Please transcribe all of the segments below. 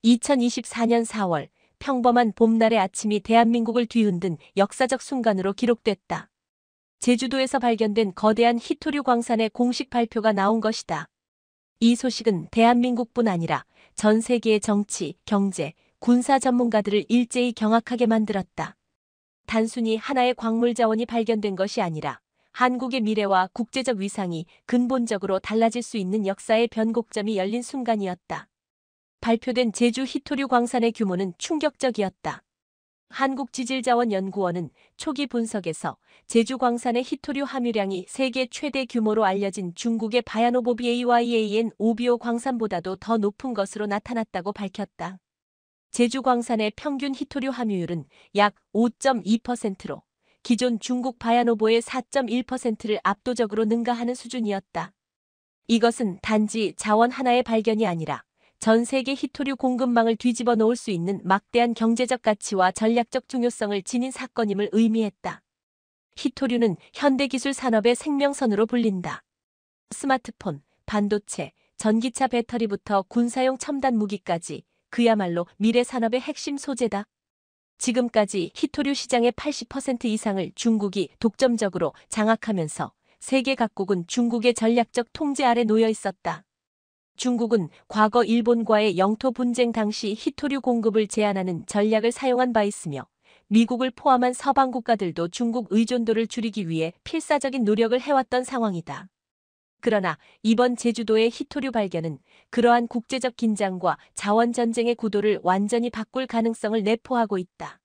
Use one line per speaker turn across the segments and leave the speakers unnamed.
2024년 4월 평범한 봄날의 아침이 대한민국을 뒤흔든 역사적 순간으로 기록됐다. 제주도에서 발견된 거대한 히토류 광산의 공식 발표가 나온 것이다. 이 소식은 대한민국뿐 아니라 전 세계의 정치, 경제, 군사 전문가들을 일제히 경악하게 만들었다. 단순히 하나의 광물 자원이 발견된 것이 아니라 한국의 미래와 국제적 위상이 근본적으로 달라질 수 있는 역사의 변곡점이 열린 순간이었다. 발표된 제주 히토류 광산의 규모는 충격적이었다. 한국지질자원연구원은 초기 분석에서 제주 광산의 히토류 함유량이 세계 최대 규모로 알려진 중국의 바야노보 BAYAN 오비오 광산보다도 더 높은 것으로 나타났다고 밝혔다. 제주 광산의 평균 히토류 함유율은 약 5.2%로 기존 중국 바야노보의 4.1%를 압도적으로 능가하는 수준이었다. 이것은 단지 자원 하나의 발견이 아니라 전 세계 히토류 공급망을 뒤집어 놓을 수 있는 막대한 경제적 가치와 전략적 중요성을 지닌 사건임을 의미했다. 히토류는 현대기술 산업의 생명선으로 불린다. 스마트폰, 반도체, 전기차 배터리부터 군사용 첨단 무기까지 그야말로 미래 산업의 핵심 소재다. 지금까지 히토류 시장의 80% 이상을 중국이 독점적으로 장악하면서 세계 각국은 중국의 전략적 통제 아래 놓여 있었다. 중국은 과거 일본과의 영토 분쟁 당시 히토류 공급을 제한하는 전략을 사용한 바 있으며 미국을 포함한 서방 국가들도 중국 의존도를 줄이기 위해 필사적인 노력을 해왔던 상황이다. 그러나 이번 제주도의 히토류 발견은 그러한 국제적 긴장과 자원 전쟁의 구도를 완전히 바꿀 가능성을 내포하고 있다.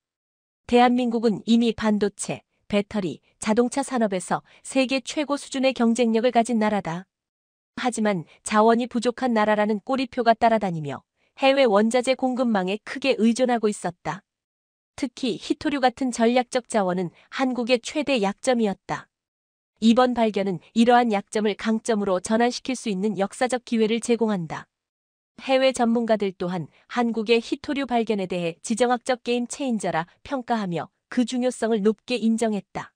대한민국은 이미 반도체, 배터리, 자동차 산업에서 세계 최고 수준의 경쟁력을 가진 나라다. 하지만 자원이 부족한 나라라는 꼬리표가 따라다니며 해외 원자재 공급망에 크게 의존하고 있었다. 특히 히토류 같은 전략적 자원은 한국의 최대 약점이었다. 이번 발견은 이러한 약점을 강점으로 전환시킬 수 있는 역사적 기회를 제공한다. 해외 전문가들 또한 한국의 히토류 발견에 대해 지정학적 게임 체인저라 평가하며 그 중요성을 높게 인정했다.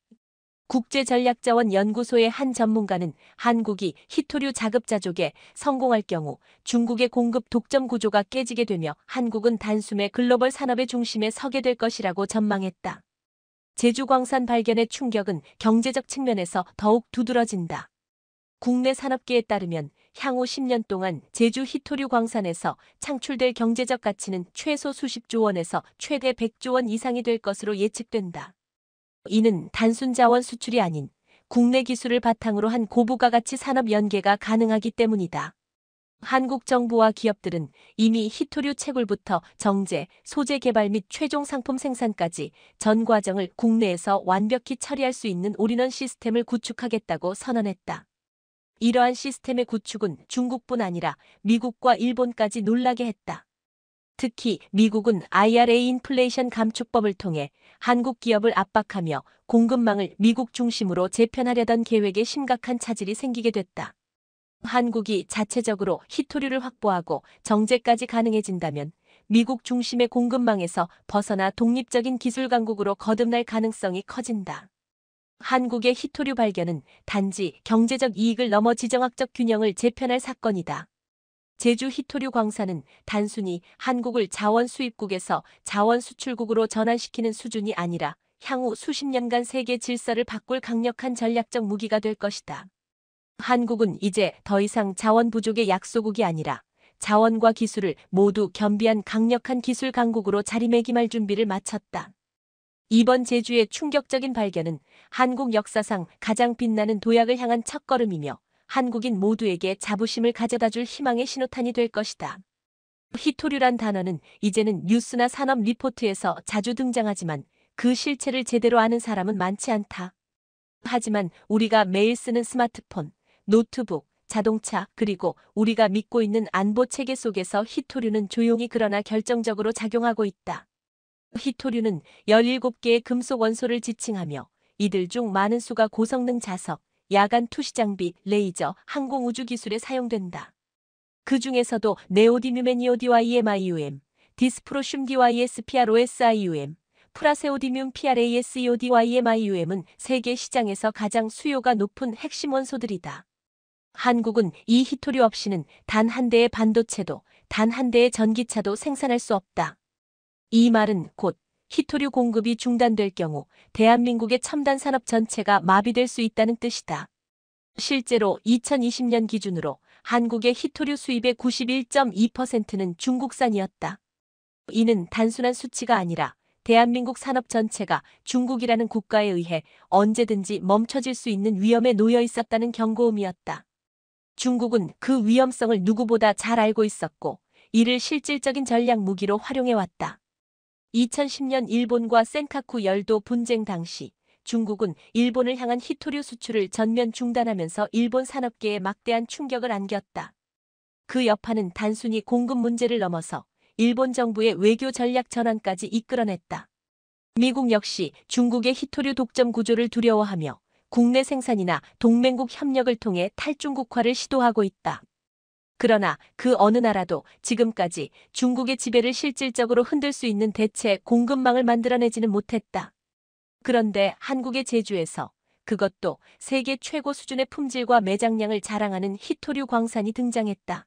국제전략자원연구소의 한 전문가는 한국이 히토류 자급자족에 성공할 경우 중국의 공급 독점 구조가 깨지게 되며 한국은 단숨에 글로벌 산업의 중심에 서게 될 것이라고 전망했다. 제주 광산 발견의 충격은 경제적 측면에서 더욱 두드러진다. 국내 산업계에 따르면 향후 10년 동안 제주 히토류 광산에서 창출될 경제적 가치는 최소 수십조 원에서 최대 100조 원 이상이 될 것으로 예측된다. 이는 단순 자원 수출이 아닌 국내 기술을 바탕으로 한 고부가 가치 산업 연계가 가능하기 때문이다. 한국 정부와 기업들은 이미 히토류 채굴부터 정제, 소재 개발 및 최종 상품 생산까지 전 과정을 국내에서 완벽히 처리할 수 있는 올인원 시스템을 구축하겠다고 선언했다. 이러한 시스템의 구축은 중국뿐 아니라 미국과 일본까지 놀라게 했다. 특히 미국은 IRA 인플레이션 감축법을 통해 한국 기업을 압박하며 공급망을 미국 중심으로 재편하려던 계획에 심각한 차질이 생기게 됐다. 한국이 자체적으로 히토류를 확보하고 정제까지 가능해진다면 미국 중심의 공급망에서 벗어나 독립적인 기술 강국으로 거듭날 가능성이 커진다. 한국의 히토류 발견은 단지 경제적 이익을 넘어 지정학적 균형을 재편할 사건이다. 제주 히토류 광산은 단순히 한국을 자원 수입국에서 자원 수출국으로 전환시키는 수준이 아니라 향후 수십 년간 세계 질서를 바꿀 강력한 전략적 무기가 될 것이다. 한국은 이제 더 이상 자원 부족의 약소국이 아니라 자원과 기술을 모두 겸비한 강력한 기술 강국으로 자리매김할 준비를 마쳤다. 이번 제주의 충격적인 발견은 한국 역사상 가장 빛나는 도약을 향한 첫걸음이며 한국인 모두에게 자부심을 가져다줄 희망의 신호탄이 될 것이다. 히토류란 단어는 이제는 뉴스나 산업 리포트에서 자주 등장하지만 그 실체를 제대로 아는 사람은 많지 않다. 하지만 우리가 매일 쓰는 스마트폰, 노트북, 자동차 그리고 우리가 믿고 있는 안보 체계 속에서 히토류는 조용히 그러나 결정적으로 작용하고 있다. 히토류는 17개의 금속 원소를 지칭하며 이들 중 많은 수가 고성능 자석, 야간 투시 장비, 레이저, 항공우주 기술에 사용된다. 그 중에서도 네오디뮴 DYMIUM, 디스프로슘 DYSPROSIUM, 프라세오디뮴 PRASEODYMIUM은 세계 시장에서 가장 수요가 높은 핵심 원소들이다. 한국은 이 히토류 없이는 단 한 대의 반도체도 단 한 대의 전기차도 생산할 수 없다. 이 말은 곧 히토류 공급이 중단될 경우 대한민국의 첨단 산업 전체가 마비될 수 있다는 뜻이다. 실제로 2020년 기준으로 한국의 히토류 수입의 91.2%는 중국산이었다. 이는 단순한 수치가 아니라 대한민국 산업 전체가 중국이라는 국가에 의해 언제든지 멈춰질 수 있는 위험에 놓여 있었다는 경고음이었다. 중국은 그 위험성을 누구보다 잘 알고 있었고 이를 실질적인 전략 무기로 활용해왔다. 2010년 일본과 센카쿠 열도 분쟁 당시 중국은 일본을 향한 히토류 수출을 전면 중단하면서 일본 산업계에 막대한 충격을 안겼다. 그 여파는 단순히 공급 문제를 넘어서 일본 정부의 외교 전략 전환까지 이끌어냈다. 미국 역시 중국의 히토류 독점 구조를 두려워하며 국내 생산이나 동맹국 협력을 통해 탈중국화를 시도하고 있다. 그러나 그 어느 나라도 지금까지 중국의 지배를 실질적으로 흔들 수 있는 대체 공급망을 만들어내지는 못했다. 그런데 한국의 제주에서 그것도 세계 최고 수준의 품질과 매장량을 자랑하는 히토류 광산이 등장했다.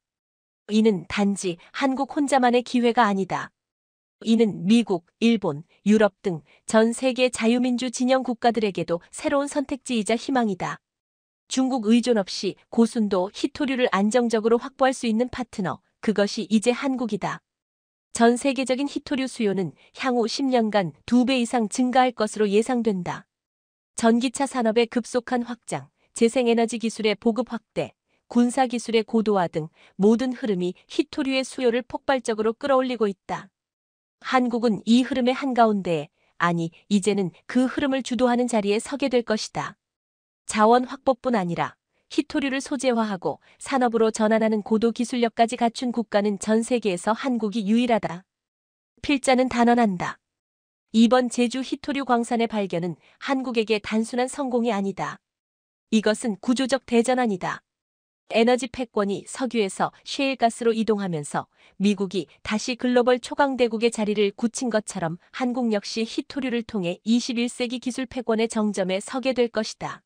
이는 단지 한국 혼자만의 기회가 아니다. 이는 미국, 일본, 유럽 등 전 세계 자유민주 진영 국가들에게도 새로운 선택지이자 희망이다. 중국 의존 없이 고순도 히토류를 안정적으로 확보할 수 있는 파트너, 그것이 이제 한국이다. 전 세계적인 히토류 수요는 향후 10년간 2배 이상 증가할 것으로 예상된다. 전기차 산업의 급속한 확장, 재생에너지 기술의 보급 확대, 군사기술의 고도화 등 모든 흐름이 히토류의 수요를 폭발적으로 끌어올리고 있다. 한국은 이 흐름의 한가운데에, 아니 이제는 그 흐름을 주도하는 자리에 서게 될 것이다. 자원 확보뿐 아니라 히토류를 소재화하고 산업으로 전환하는 고도 기술력까지 갖춘 국가는 전 세계에서 한국이 유일하다. 필자는 단언한다. 이번 제주 히토류 광산의 발견은 한국에게 단순한 성공이 아니다. 이것은 구조적 대전환이다. 에너지 패권이 석유에서 셰일가스로 이동하면서 미국이 다시 글로벌 초강대국의 자리를 굳힌 것처럼 한국 역시 히토류를 통해 21세기 기술 패권의 정점에 서게 될 것이다.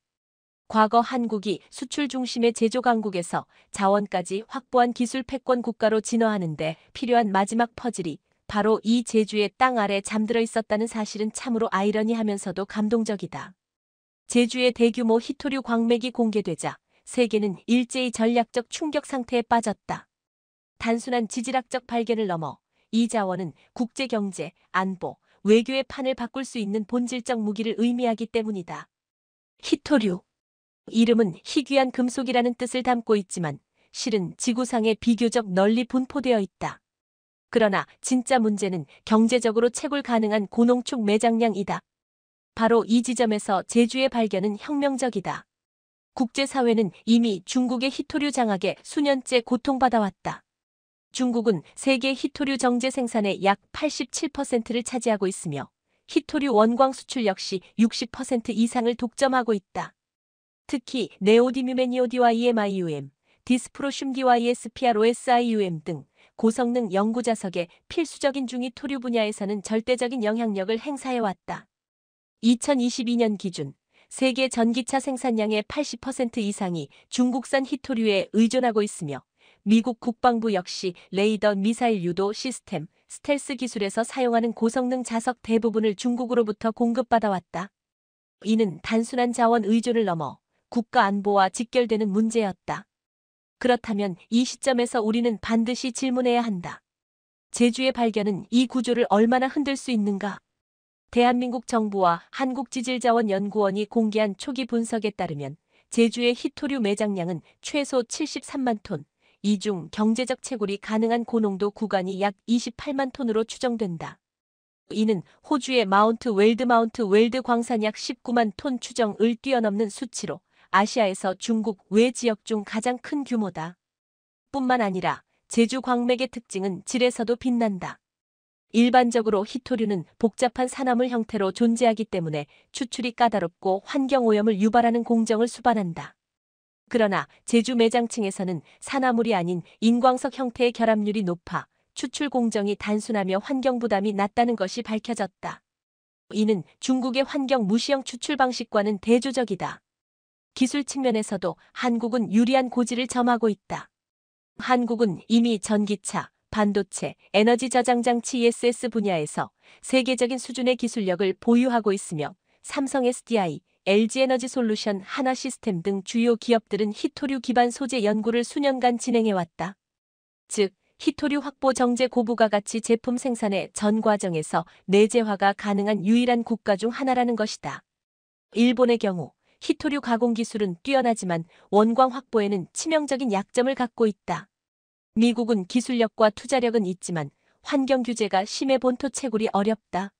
과거 한국이 수출 중심의 제조 강국에서 자원까지 확보한 기술 패권 국가로 진화하는데 필요한 마지막 퍼즐이 바로 이 제주의 땅 아래 잠들어 있었다는 사실은 참으로 아이러니하면서도 감동적이다. 제주의 대규모 히토류 광맥이 공개되자 세계는 일제히 전략적 충격 상태에 빠졌다. 단순한 지질학적 발견을 넘어 이 자원은 국제경제, 안보, 외교의 판을 바꿀 수 있는 본질적 무기를 의미하기 때문이다. 히토류. 이름은 희귀한 금속이라는 뜻을 담고 있지만 실은 지구상에 비교적 널리 분포되어 있다. 그러나 진짜 문제는 경제적으로 채굴 가능한 고농축 매장량이다. 바로 이 지점에서 제주의 발견은 혁명적이다. 국제사회는 이미 중국의 히토류 장악에 수년째 고통받아왔다. 중국은 세계 히토류 정제 생산의 약 87%를 차지하고 있으며 히토류 원광 수출 역시 60% 이상을 독점하고 있다. 특히 네오디뮤메니오디와이엠IUM, 디스프로슘디와이SPROSIUM 등 고성능 연구 자석의 필수적인 중위 토류 분야에서는 절대적인 영향력을 행사해왔다. 2022년 기준 세계 전기차 생산량의 80% 이상이 중국산 히토류에 의존하고 있으며 미국 국방부 역시 레이더 미사일 유도 시스템, 스텔스 기술에서 사용하는 고성능 자석 대부분을 중국으로부터 공급받아왔다. 이는 단순한 자원 의존을 넘어 국가 안보와 직결되는 문제였다. 그렇다면 이 시점에서 우리는 반드시 질문해야 한다. 제주의 발견은 이 구조를 얼마나 흔들 수 있는가? 대한민국 정부와 한국지질자원연구원이 공개한 초기 분석에 따르면 제주의 히토류 매장량은 최소 73만 톤, 이 중 경제적 채굴이 가능한 고농도 구간이 약 28만 톤으로 추정된다. 이는 호주의 마운트 웰드 광산 약 19만 톤 추정을 뛰어넘는 수치로 아시아에서 중국 외 지역 중 가장 큰 규모다. 뿐만 아니라 제주 광맥의 특징은 질에서도 빛난다. 일반적으로 히토류는 복잡한 산화물 형태로 존재하기 때문에 추출이 까다롭고 환경오염을 유발하는 공정을 수반한다. 그러나 제주 매장층에서는 산화물이 아닌 인광석 형태의 결합률이 높아 추출 공정이 단순하며 환경 부담이 낮다는 것이 밝혀졌다. 이는 중국의 환경 무시형 추출 방식과는 대조적이다. 기술 측면에서도 한국은 유리한 고지를 점하고 있다. 한국은 이미 전기차, 반도체, 에너지 저장 장치 ESS 분야에서 세계적인 수준의 기술력을 보유하고 있으며 삼성 SDI, LG에너지솔루션, 한화시스템 등 주요 기업들은 히토류 기반 소재 연구를 수년간 진행해왔다. 즉, 히토류 확보 정제 고부가 가치 제품 생산의 전 과정에서 내재화가 가능한 유일한 국가 중 하나라는 것이다. 일본의 경우 히토류 가공 기술은 뛰어나지만 원광 확보에는 치명적인 약점을 갖고 있다. 미국은 기술력과 투자력은 있지만 환경 규제가 심해 본토 채굴이 어렵다.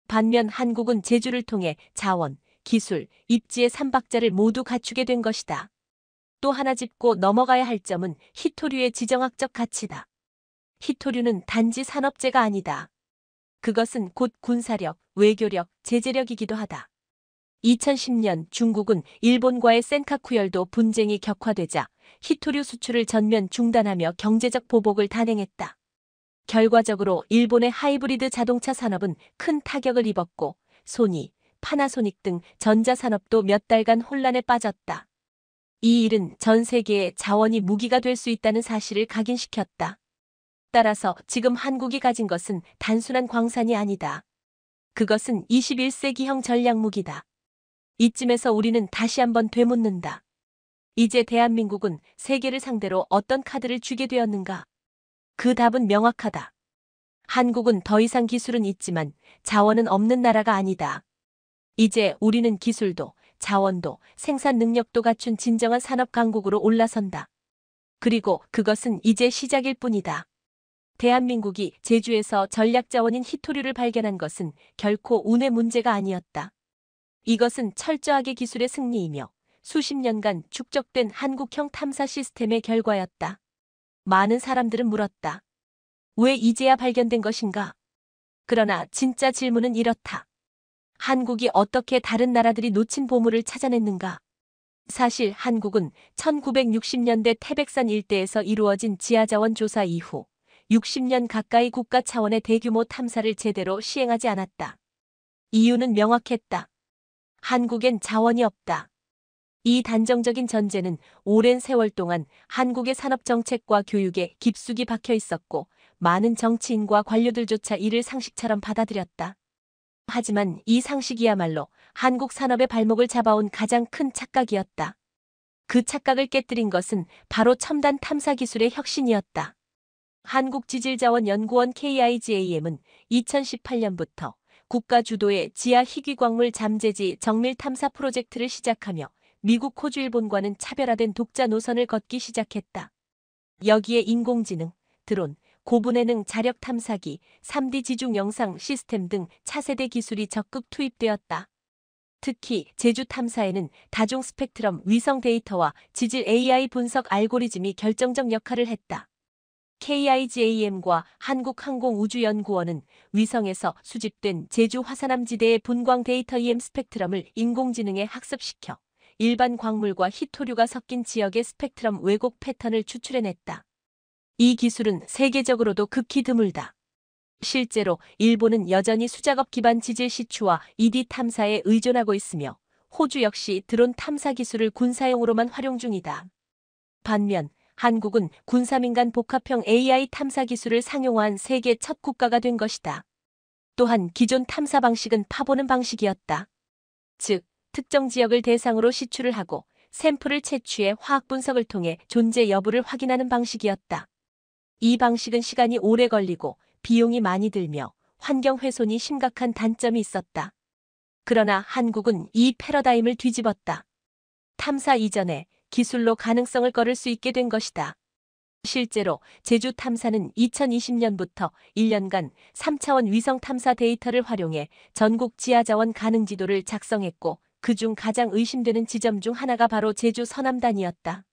반면 한국은 제주를 통해 자원, 기술, 입지의 삼박자를 모두 갖추게 된 것이다. 또 하나 짚고 넘어가야 할 점은 히토류의 지정학적 가치다. 히토류는 단지 산업재가 아니다. 그것은 곧 군사력, 외교력, 제재력이기도 하다. 2010년 중국은 일본과의 센카쿠 열도 분쟁이 격화되자 히토류 수출을 전면 중단하며 경제적 보복을 단행했다. 결과적으로 일본의 하이브리드 자동차 산업은 큰 타격을 입었고 소니, 파나소닉 등 전자산업도 몇 달간 혼란에 빠졌다. 이 일은 전 세계의 자원이 무기가 될 수 있다는 사실을 각인시켰다. 따라서 지금 한국이 가진 것은 단순한 광산이 아니다. 그것은 21세기형 전략무기다. 이쯤에서 우리는 다시 한번 되묻는다. 이제 대한민국은 세계를 상대로 어떤 카드를 쥐게 되었는가? 그 답은 명확하다. 한국은 더 이상 기술은 있지만 자원은 없는 나라가 아니다. 이제 우리는 기술도, 자원도, 생산 능력도 갖춘 진정한 산업 강국으로 올라선다. 그리고 그것은 이제 시작일 뿐이다. 대한민국이 제주에서 전략 자원인 히토류를 발견한 것은 결코 운의 문제가 아니었다. 이것은 철저하게 기술의 승리이며 수십 년간 축적된 한국형 탐사 시스템의 결과였다. 많은 사람들은 물었다. 왜 이제야 발견된 것인가? 그러나 진짜 질문은 이렇다. 한국이 어떻게 다른 나라들이 놓친 보물을 찾아냈는가? 사실 한국은 1960년대 태백산 일대에서 이루어진 지하자원 조사 이후 60년 가까이 국가 차원의 대규모 탐사를 제대로 시행하지 않았다. 이유는 명확했다. 한국엔 자원이 없다. 이 단정적인 전제는 오랜 세월 동안 한국의 산업정책과 교육에 깊숙이 박혀 있었고 많은 정치인과 관료들조차 이를 상식처럼 받아들였다. 하지만 이 상식이야말로 한국 산업의 발목을 잡아온 가장 큰 착각이었다. 그 착각을 깨뜨린 것은 바로 첨단 탐사 기술의 혁신이었다. 한국지질자원연구원 KIGAM은 2018년부터 국가 주도의 지하 희귀광물 잠재지 정밀 탐사 프로젝트를 시작하며 미국, 호주, 일본과는 차별화된 독자 노선을 걷기 시작했다. 여기에 인공지능, 드론, 고분해능 자력 탐사기, 3D 지중 영상 시스템 등 차세대 기술이 적극 투입되었다. 특히 제주 탐사에는 다중 스펙트럼 위성 데이터와 지질 AI 분석 알고리즘이 결정적 역할을 했다. KIGAM과 한국항공우주연구원은 위성에서 수집된 제주 화산암지대의 분광 데이터 EM 스펙트럼을 인공지능에 학습시켜 일반 광물과 히토류가 섞인 지역의 스펙트럼 왜곡 패턴을 추출해냈다. 이 기술은 세계적으로도 극히 드물다. 실제로 일본은 여전히 수작업 기반 지질 시추와 ED 탐사에 의존하고 있으며 호주 역시 드론 탐사 기술을 군사용으로만 활용 중이다. 반면 한국은 군사민간 복합형 AI 탐사 기술을 상용화한 세계 첫 국가가 된 것이다. 또한 기존 탐사 방식은 파보는 방식이었다. 즉, 특정 지역을 대상으로 시추를 하고 샘플을 채취해 화학 분석을 통해 존재 여부를 확인하는 방식이었다. 이 방식은 시간이 오래 걸리고 비용이 많이 들며 환경 훼손이 심각한 단점이 있었다. 그러나 한국은 이 패러다임을 뒤집었다. 탐사 이전에 기술로 가능성을 걸을 수 있게 된 것이다. 실제로 제주 탐사는 2020년부터 1년간 3차원 위성 탐사 데이터를 활용해 전국 지하자원 가능 지도를 작성했고 그중 가장 의심되는 지점 중 하나가 바로 제주 서남단이었다.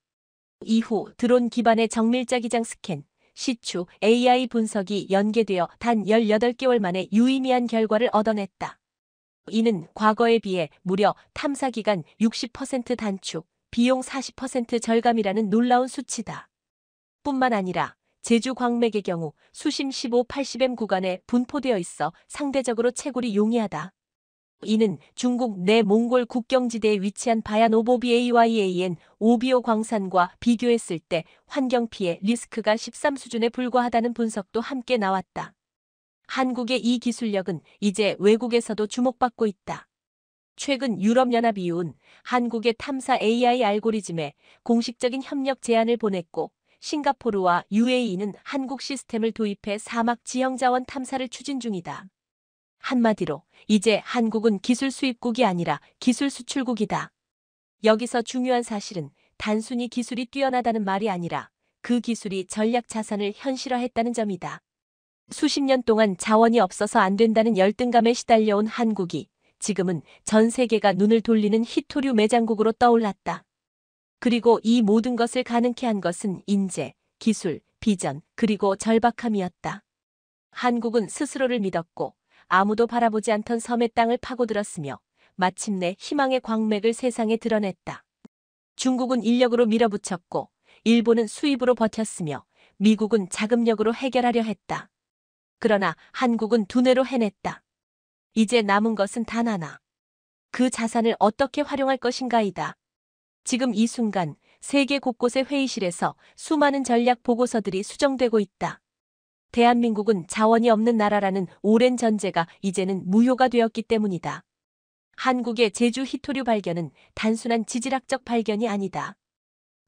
이후 드론 기반의 정밀자기장 스캔, 시추, AI 분석이 연계되어 단 18개월 만에 유의미한 결과를 얻어냈다. 이는 과거에 비해 무려 탐사 기간 60% 단축, 비용 40% 절감이라는 놀라운 수치다. 뿐만 아니라 제주 광맥의 경우 수심 15-80m 구간에 분포되어 있어 상대적으로 채굴이 용이하다. 이는 중국 내 몽골 국경지대에 위치한 바얀 오보비AYAN 오비오 광산과 비교했을 때 환경 피해 리스크가 13 수준에 불과하다는 분석도 함께 나왔다. 한국의 이 기술력은 이제 외국에서도 주목받고 있다. 최근 유럽연합 EU는 한국의 탐사 AI 알고리즘에 공식적인 협력 제안을 보냈고, 싱가포르와 UAE는 한국 시스템을 도입해 사막 지형 자원 탐사를 추진 중이다. 한마디로 이제 한국은 기술 수입국이 아니라 기술 수출국이다. 여기서 중요한 사실은 단순히 기술이 뛰어나다는 말이 아니라 그 기술이 전략 자산을 현실화했다는 점이다. 수십 년 동안 자원이 없어서 안 된다는 열등감에 시달려온 한국이 지금은 전 세계가 눈을 돌리는 희토류 매장국으로 떠올랐다. 그리고 이 모든 것을 가능케 한 것은 인재, 기술, 비전, 그리고 절박함이었다. 한국은 스스로를 믿었고 아무도 바라보지 않던 섬의 땅을 파고들었으며 마침내 희망의 광맥을 세상에 드러냈다. 중국은 인력으로 밀어붙였고 일본은 수입으로 버텼으며 미국은 자금력으로 해결하려 했다. 그러나 한국은 두뇌로 해냈다. 이제 남은 것은 단 하나. 그 자산을 어떻게 활용할 것인가이다. 지금 이 순간 세계 곳곳의 회의실에서 수많은 전략 보고서들이 수정되고 있다. 대한민국은 자원이 없는 나라라는 오랜 전제가 이제는 무효가 되었기 때문이다. 한국의 제주 희토류 발견은 단순한 지질학적 발견이 아니다.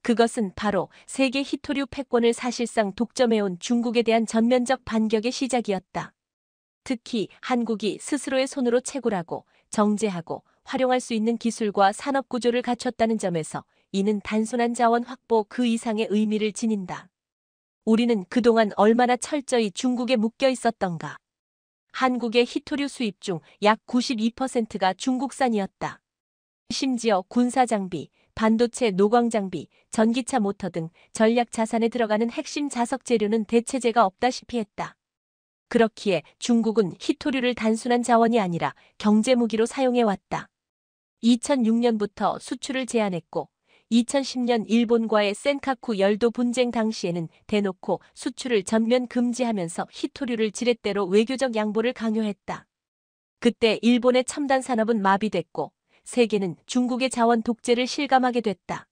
그것은 바로 세계 희토류 패권을 사실상 독점해온 중국에 대한 전면적 반격의 시작이었다. 특히 한국이 스스로의 손으로 채굴하고 정제하고 활용할 수 있는 기술과 산업 구조를 갖췄다는 점에서 이는 단순한 자원 확보 그 이상의 의미를 지닌다. 우리는 그동안 얼마나 철저히 중국에 묶여 있었던가. 한국의 희토류 수입 중 약 92%가 중국산이었다. 심지어 군사장비, 반도체 노광장비, 전기차 모터 등 전략 자산에 들어가는 핵심 자석 재료는 대체재가 없다시피 했다. 그렇기에 중국은 희토류를 단순한 자원이 아니라 경제무기로 사용해왔다. 2006년부터 수출을 제한했고 2010년 일본과의 센카쿠 열도 분쟁 당시에는 대놓고 수출을 전면 금지하면서 희토류를 지렛대로 외교적 양보를 강요했다. 그때 일본의 첨단 산업은 마비됐고 세계는 중국의 자원 독재를 실감하게 됐다.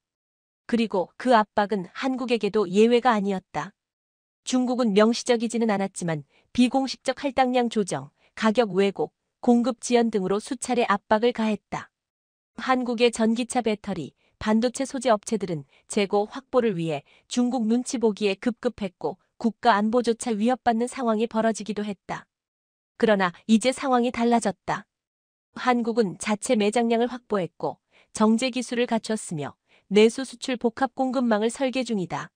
그리고 그 압박은 한국에게도 예외가 아니었다. 중국은 명시적이지는 않았지만 비공식적 할당량 조정, 가격 왜곡, 공급 지연 등으로 수차례 압박을 가했다. 한국의 전기차 배터리, 반도체 소재 업체들은 재고 확보를 위해 중국 눈치 보기에 급급했고 국가 안보조차 위협받는 상황이 벌어지기도 했다. 그러나 이제 상황이 달라졌다. 한국은 자체 매장량을 확보했고 정제 기술을 갖췄으며 내수 수출 복합 공급망을 설계 중이다.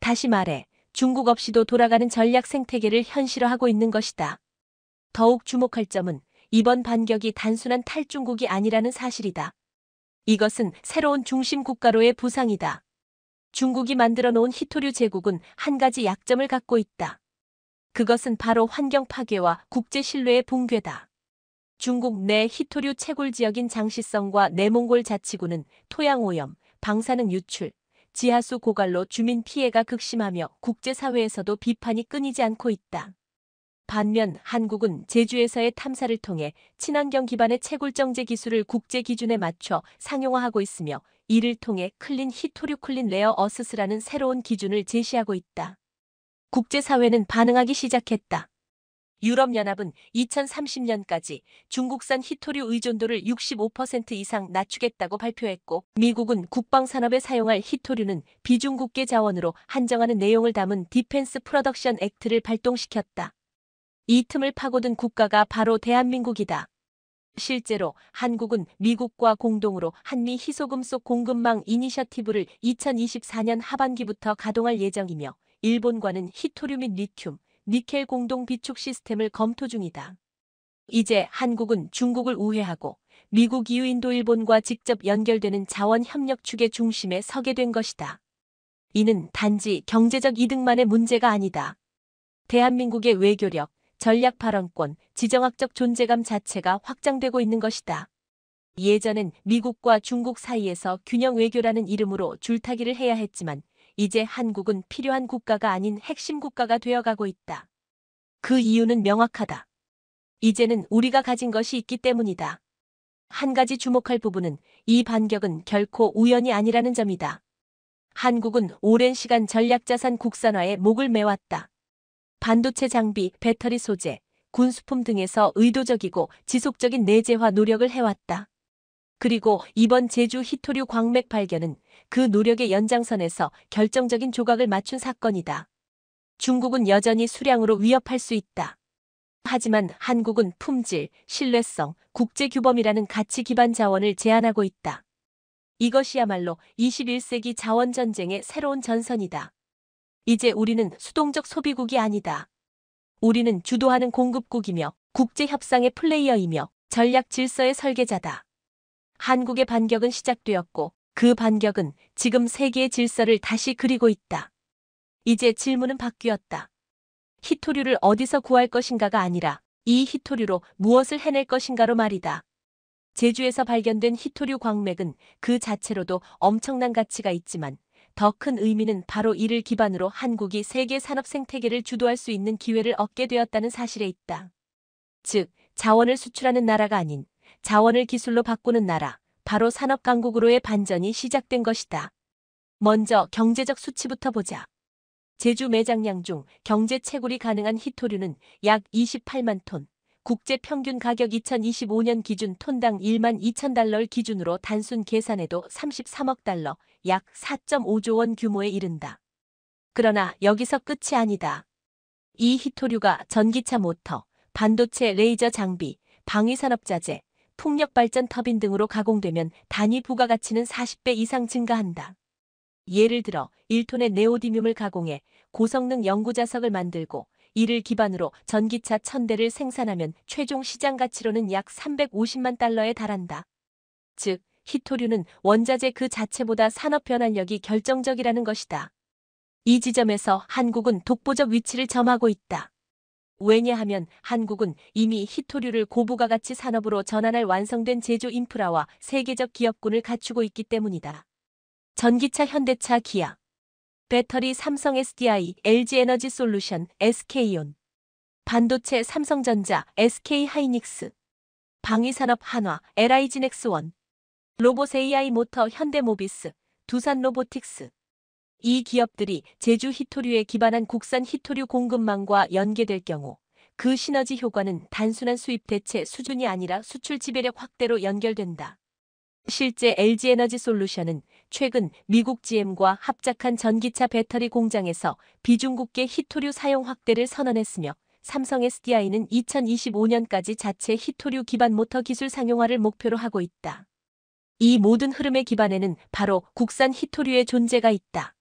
다시 말해 중국 없이도 돌아가는 전략 생태계를 현실화하고 있는 것이다. 더욱 주목할 점은 이번 반격이 단순한 탈중국이 아니라는 사실이다. 이것은 새로운 중심 국가로의 부상이다. 중국이 만들어 놓은 희토류 제국은 한 가지 약점을 갖고 있다. 그것은 바로 환경 파괴와 국제 신뢰의 붕괴다. 중국 내 희토류 채굴 지역인 장시성과 내몽골 자치구는 토양 오염, 방사능 유출, 지하수 고갈로 주민 피해가 극심하며 국제사회에서도 비판이 끊이지 않고 있다. 반면 한국은 제주에서의 탐사를 통해 친환경 기반의 채굴 정제 기술을 국제 기준에 맞춰 상용화하고 있으며 이를 통해 클린 희토류 클린 레어 어스스라는 새로운 기준을 제시하고 있다. 국제사회는 반응하기 시작했다. 유럽연합은 2030년까지 중국산 희토류 의존도를 65% 이상 낮추겠다고 발표했고 미국은 국방산업에 사용할 희토류는 비중국계 자원으로 한정하는 내용을 담은 디펜스 프로덕션 액트를 발동시켰다. 이 틈을 파고든 국가가 바로 대한민국이다. 실제로 한국은 미국과 공동으로 한미 희소금속 공급망 이니셔티브를 2024년 하반기부터 가동할 예정이며 일본과는 희토류 및 리튬, 니켈 공동 비축 시스템을 검토 중이다. 이제 한국은 중국을 우회하고 미국, EU, 인도, 일본과 직접 연결되는 자원 협력 축의 중심에 서게 된 것이다. 이는 단지 경제적 이득만의 문제가 아니다. 대한민국의 외교력, 전략 발언권, 지정학적 존재감 자체가 확장되고 있는 것이다. 예전엔 미국과 중국 사이에서 균형 외교라는 이름으로 줄타기를 해야 했지만 이제 한국은 필요한 국가가 아닌 핵심 국가가 되어가고 있다. 그 이유는 명확하다. 이제는 우리가 가진 것이 있기 때문이다. 한 가지 주목할 부분은 이 반격은 결코 우연이 아니라는 점이다. 한국은 오랜 시간 전략자산 국산화에 목을 매왔다. 반도체 장비, 배터리 소재, 군수품 등에서 의도적이고 지속적인 내재화 노력을 해왔다. 그리고 이번 제주 히토류 광맥 발견은 그 노력의 연장선에서 결정적인 조각을 맞춘 사건이다. 중국은 여전히 수량으로 위협할 수 있다. 하지만 한국은 품질, 신뢰성, 국제규범이라는 가치 기반 자원을 제한하고 있다. 이것이야말로 21세기 자원 전쟁의 새로운 전선이다. 이제 우리는 수동적 소비국이 아니다. 우리는 주도하는 공급국이며 국제협상의 플레이어이며 전략 질서의 설계자다. 한국의 반격은 시작되었고 그 반격은 지금 세계의 질서를 다시 그리고 있다. 이제 질문은 바뀌었다. 히토류를 어디서 구할 것인가가 아니라 이 히토류로 무엇을 해낼 것인가로 말이다. 제주에서 발견된 히토류 광맥은 그 자체로도 엄청난 가치가 있지만 더 큰 의미는 바로 이를 기반으로 한국이 세계 산업 생태계를 주도할 수 있는 기회를 얻게 되었다는 사실에 있다. 즉, 자원을 수출하는 나라가 아닌 자원을 기술로 바꾸는 나라, 바로 산업 강국으로의 반전이 시작된 것이다. 먼저 경제적 수치부터 보자. 제주 매장량 중 경제 채굴이 가능한 히토류는 약 28만 톤, 국제 평균 가격 2025년 기준 톤당 1만 2천 달러를 기준으로 단순 계산해도 33억 달러, 약 4.5조 원 규모에 이른다. 그러나 여기서 끝이 아니다. 이 히토류가 전기차 모터, 반도체 레이저 장비, 방위산업자재, 풍력발전 터빈 등으로 가공되면 단위 부가가치는 40배 이상 증가한다. 예를 들어 1톤의 네오디뮴을 가공해 고성능 연구자석을 만들고 이를 기반으로 전기차 1000대를 생산하면 최종 시장 가치로는 약 350만 달러에 달한다. 즉, 히토류는 원자재 그 자체보다 산업 변환력이 결정적이라는 것이다. 이 지점에서 한국은 독보적 위치를 점하고 있다. 왜냐하면 한국은 이미 히토류를 고부가가치 산업으로 전환할 완성된 제조 인프라와 세계적 기업군을 갖추고 있기 때문이다. 전기차 현대차 기아, 배터리 삼성 SDI, LG에너지 솔루션, SK온, 반도체 삼성전자, SK하이닉스, 방위산업 한화, LI지넥스원, 로봇 AI 모터 현대모비스, 두산로보틱스. 이 기업들이 제주 히토류에 기반한 국산 히토류 공급망과 연계될 경우 그 시너지 효과는 단순한 수입 대체 수준이 아니라 수출 지배력 확대로 연결된다. 실제 LG에너지 솔루션은 최근 미국 GM과 합작한 전기차 배터리 공장에서 비중국계 히토류 사용 확대를 선언했으며 삼성 SDI는 2025년까지 자체 히토류 기반 모터 기술 상용화를 목표로 하고 있다. 이 모든 흐름의 기반에는 바로 국산 히토류의 존재가 있다.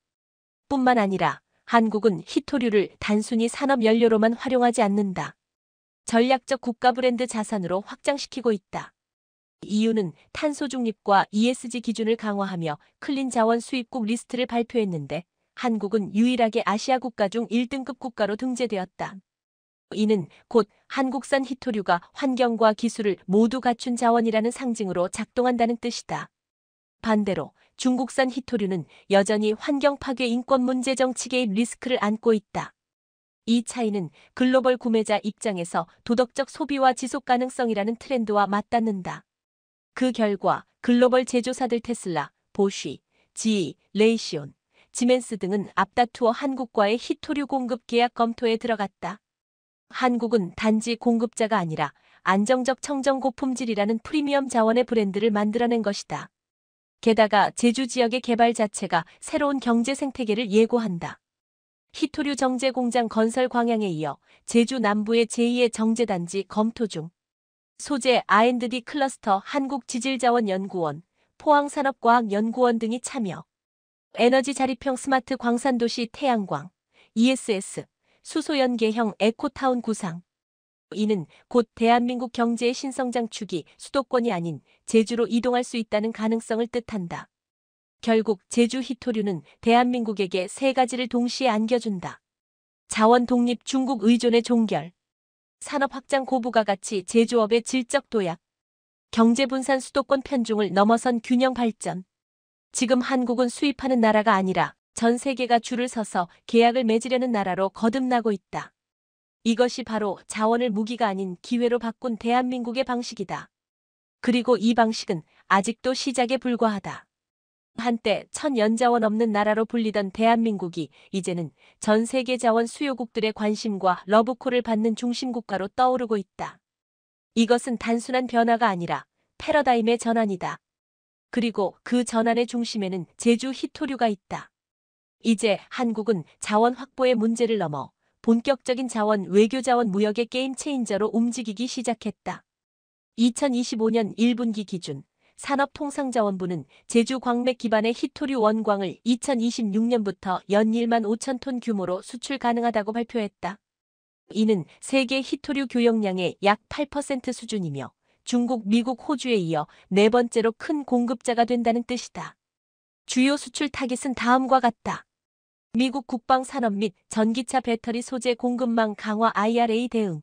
뿐만 아니라 한국은 히토류를 단순히 산업 연료로만 활용하지 않는다. 전략적 국가 브랜드 자산으로 확장시키고 있다. 이유는 탄소 중립과 ESG 기준을 강화하며 클린 자원 수입국 리스트를 발표했는데 한국은 유일하게 아시아 국가 중 1등급 국가로 등재되었다. 이는 곧 한국산 히토류가 환경과 기술을 모두 갖춘 자원이라는 상징으로 작동한다는 뜻이다. 반대로 중국산 히토류는 여전히 환경 파괴 인권 문제 정치 개입 리스크를 안고 있다. 이 차이는 글로벌 구매자 입장에서 도덕적 소비와 지속 가능성이라는 트렌드와 맞닿는다. 그 결과 글로벌 제조사들 테슬라, 보쉬, GE, 레이시온, 지멘스 등은 앞다투어 한국과의 히토류 공급 계약 검토에 들어갔다. 한국은 단지 공급자가 아니라 안정적 청정 고품질이라는 프리미엄 자원의 브랜드를 만들어낸 것이다. 게다가 제주 지역의 개발 자체가 새로운 경제 생태계를 예고한다. 히토류 정제 공장 건설 광양에 이어 제주 남부의 제2의 정제단지 검토 중. 소재 R&D 클러스터 한국지질자원연구원, 포항산업과학연구원 등이 참여. 에너지 자립형 스마트 광산도시 태양광, ESS, 수소연계형 에코타운 구상. 이는 곧 대한민국 경제의 신성장축이 수도권이 아닌 제주로 이동할 수 있다는 가능성을 뜻한다. 결국 제주 히토류는 대한민국에게 세 가지를 동시에 안겨준다. 자원 독립 중국 의존의 종결, 산업 확장 고부가가치 제조업의 질적 도약, 경제 분산 수도권 편중을 넘어선 균형 발전. 지금 한국은 수입하는 나라가 아니라 전 세계가 줄을 서서 계약을 맺으려는 나라로 거듭나고 있다. 이것이 바로 자원을 무기가 아닌 기회로 바꾼 대한민국의 방식이다. 그리고 이 방식은 아직도 시작에 불과하다. 한때 천연자원 없는 나라로 불리던 대한민국이 이제는 전 세계 자원 수요국들의 관심과 러브콜을 받는 중심국가로 떠오르고 있다. 이것은 단순한 변화가 아니라 패러다임의 전환이다. 그리고 그 전환의 중심에는 제주 히토류가 있다. 이제 한국은 자원 확보의 문제를 넘어 본격적인 자원 외교 자원 무역의 게임 체인저로 움직이기 시작했다. 2025년 1분기 기준 산업통상자원부는 제주 광맥 기반의 히토류 원광을 2026년부터 연 1만 5천 톤 규모로 수출 가능하다고 발표했다. 이는 세계 히토류 교역량의 약 8% 수준이며 중국, 미국, 호주에 이어 네 번째로 큰 공급자가 된다는 뜻이다. 주요 수출 타깃은 다음과 같다. 미국 국방산업 및 전기차 배터리 소재 공급망 강화 IRA 대응.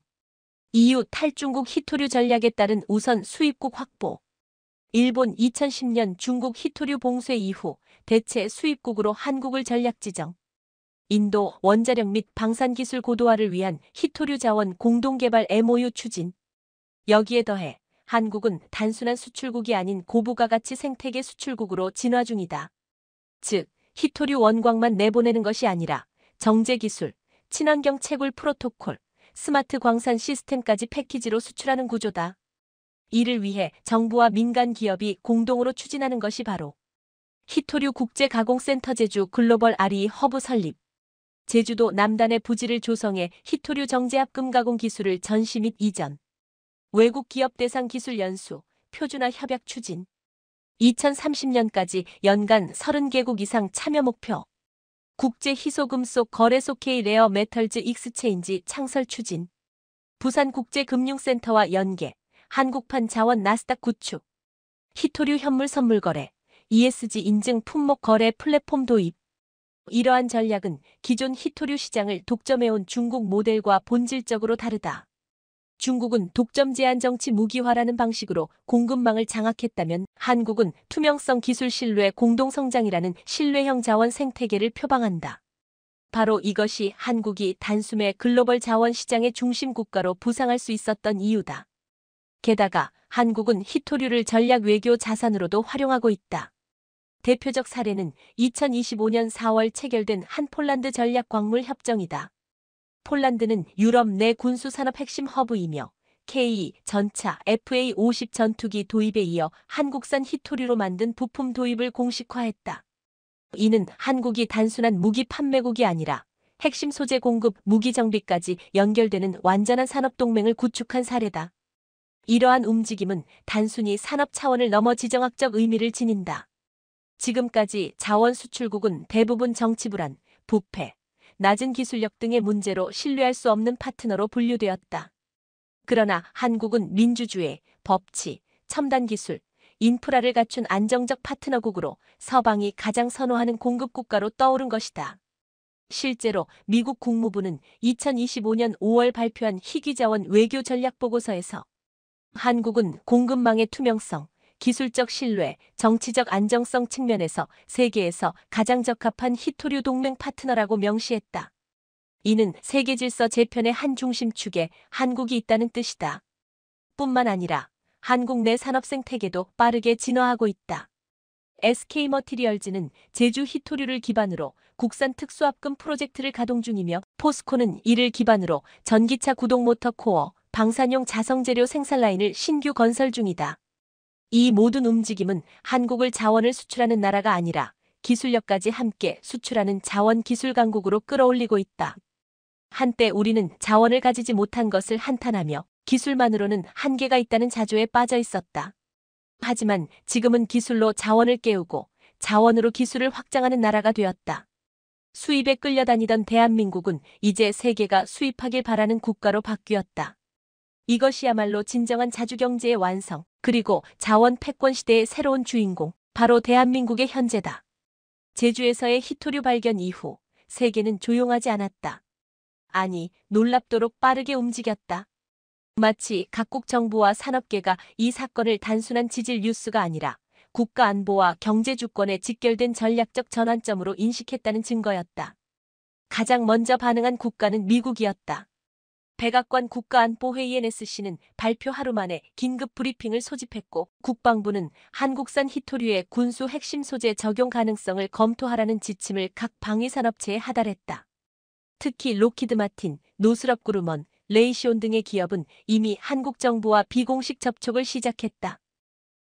EU 탈중국 히토류 전략에 따른 우선 수입국 확보. 일본 2010년 중국 히토류 봉쇄 이후 대체 수입국으로 한국을 전략 지정. 인도 원자력 및 방산기술 고도화를 위한 히토류 자원 공동개발 MOU 추진. 여기에 더해 한국은 단순한 수출국이 아닌 고부가가치 생태계 수출국으로 진화 중이다. 즉, 히토류 원광만 내보내는 것이 아니라 정제기술, 친환경 채굴 프로토콜, 스마트 광산 시스템까지 패키지로 수출하는 구조다. 이를 위해 정부와 민간 기업이 공동으로 추진하는 것이 바로 히토류 국제가공센터 제주 글로벌 RE 허브 설립. 제주도 남단의 부지를 조성해 히토류 정제합금 가공 기술을 전시 및 이전. 외국 기업 대상 기술 연수, 표준화 협약 추진. 2030년까지 연간 30개국 이상 참여 목표. 국제 희소금속 거래소 K 레어 메털즈 익스체인지 창설 추진. 부산국제금융센터와 연계, 한국판 자원 나스닥 구축. 히토류 현물 선물 거래, ESG 인증 품목 거래 플랫폼 도입. 이러한 전략은 기존 히토류 시장을 독점해온 중국 모델과 본질적으로 다르다. 중국은 독점 제한 정치 무기화라는 방식으로 공급망을 장악했다면 한국은 투명성 기술 신뢰 공동성장이라는 신뢰형 자원 생태계를 표방한다. 바로 이것이 한국이 단숨에 글로벌 자원 시장의 중심 국가로 부상할 수 있었던 이유다. 게다가 한국은 히토류를 전략 외교 자산으로도 활용하고 있다. 대표적 사례는 2025년 4월 체결된 한 폴란드 전략 광물 협정이다. 폴란드는 유럽 내 군수산업 핵심 허브이며 K, 전차, FA-50 전투기 도입에 이어 한국산 히토류로 만든 부품 도입을 공식화했다. 이는 한국이 단순한 무기 판매국이 아니라 핵심 소재 공급, 무기 정비까지 연결되는 완전한 산업동맹을 구축한 사례다. 이러한 움직임은 단순히 산업 차원을 넘어 지정학적 의미를 지닌다. 지금까지 자원 수출국은 대부분 정치 불안, 부패, 낮은 기술력 등의 문제로 신뢰할 수 없는 파트너로 분류되었다. 그러나 한국은 민주주의, 법치, 첨단 기술, 인프라를 갖춘 안정적 파트너국으로 서방이 가장 선호하는 공급국가로 떠오른 것이다. 실제로 미국 국무부는 2025년 5월 발표한 희귀자원 외교 전략 보고서에서 한국은 공급망의 투명성, 기술적 신뢰, 정치적 안정성 측면에서 세계에서 가장 적합한 히토류 동맹 파트너라고 명시했다. 이는 세계 질서 재편의 한 중심축에 한국이 있다는 뜻이다. 뿐만 아니라 한국 내 산업 생태계도 빠르게 진화하고 있다. SK머티리얼즈는 제주 히토류를 기반으로 국산 특수합금 프로젝트를 가동 중이며 포스코는 이를 기반으로 전기차 구동모터 코어, 방산용 자성재료 생산 라인을 신규 건설 중이다. 이 모든 움직임은 한국을 자원을 수출하는 나라가 아니라 기술력까지 함께 수출하는 자원 기술 강국으로 끌어올리고 있다. 한때 우리는 자원을 가지지 못한 것을 한탄하며 기술만으로는 한계가 있다는 자조에 빠져 있었다. 하지만 지금은 기술로 자원을 깨우고 자원으로 기술을 확장하는 나라가 되었다. 수입에 끌려다니던 대한민국은 이제 세계가 수입하길 바라는 국가로 바뀌었다. 이것이야말로 진정한 자주경제의 완성, 그리고 자원 패권 시대의 새로운 주인공, 바로 대한민국의 현재다. 제주에서의 히토류 발견 이후 세계는 조용하지 않았다. 아니, 놀랍도록 빠르게 움직였다. 마치 각국 정부와 산업계가 이 사건을 단순한 지질 뉴스가 아니라 국가 안보와 경제 주권에 직결된 전략적 전환점으로 인식했다는 증거였다. 가장 먼저 반응한 국가는 미국이었다. 백악관 국가안보회의 NSC는 발표 하루 만에 긴급 브리핑을 소집했고 국방부는 한국산 히토류의 군수 핵심 소재 적용 가능성을 검토하라는 지침을 각 방위산업체에 하달했다. 특히 로키드 마틴, 노스럽 그루먼, 레이시온 등의 기업은 이미 한국 정부와 비공식 접촉을 시작했다.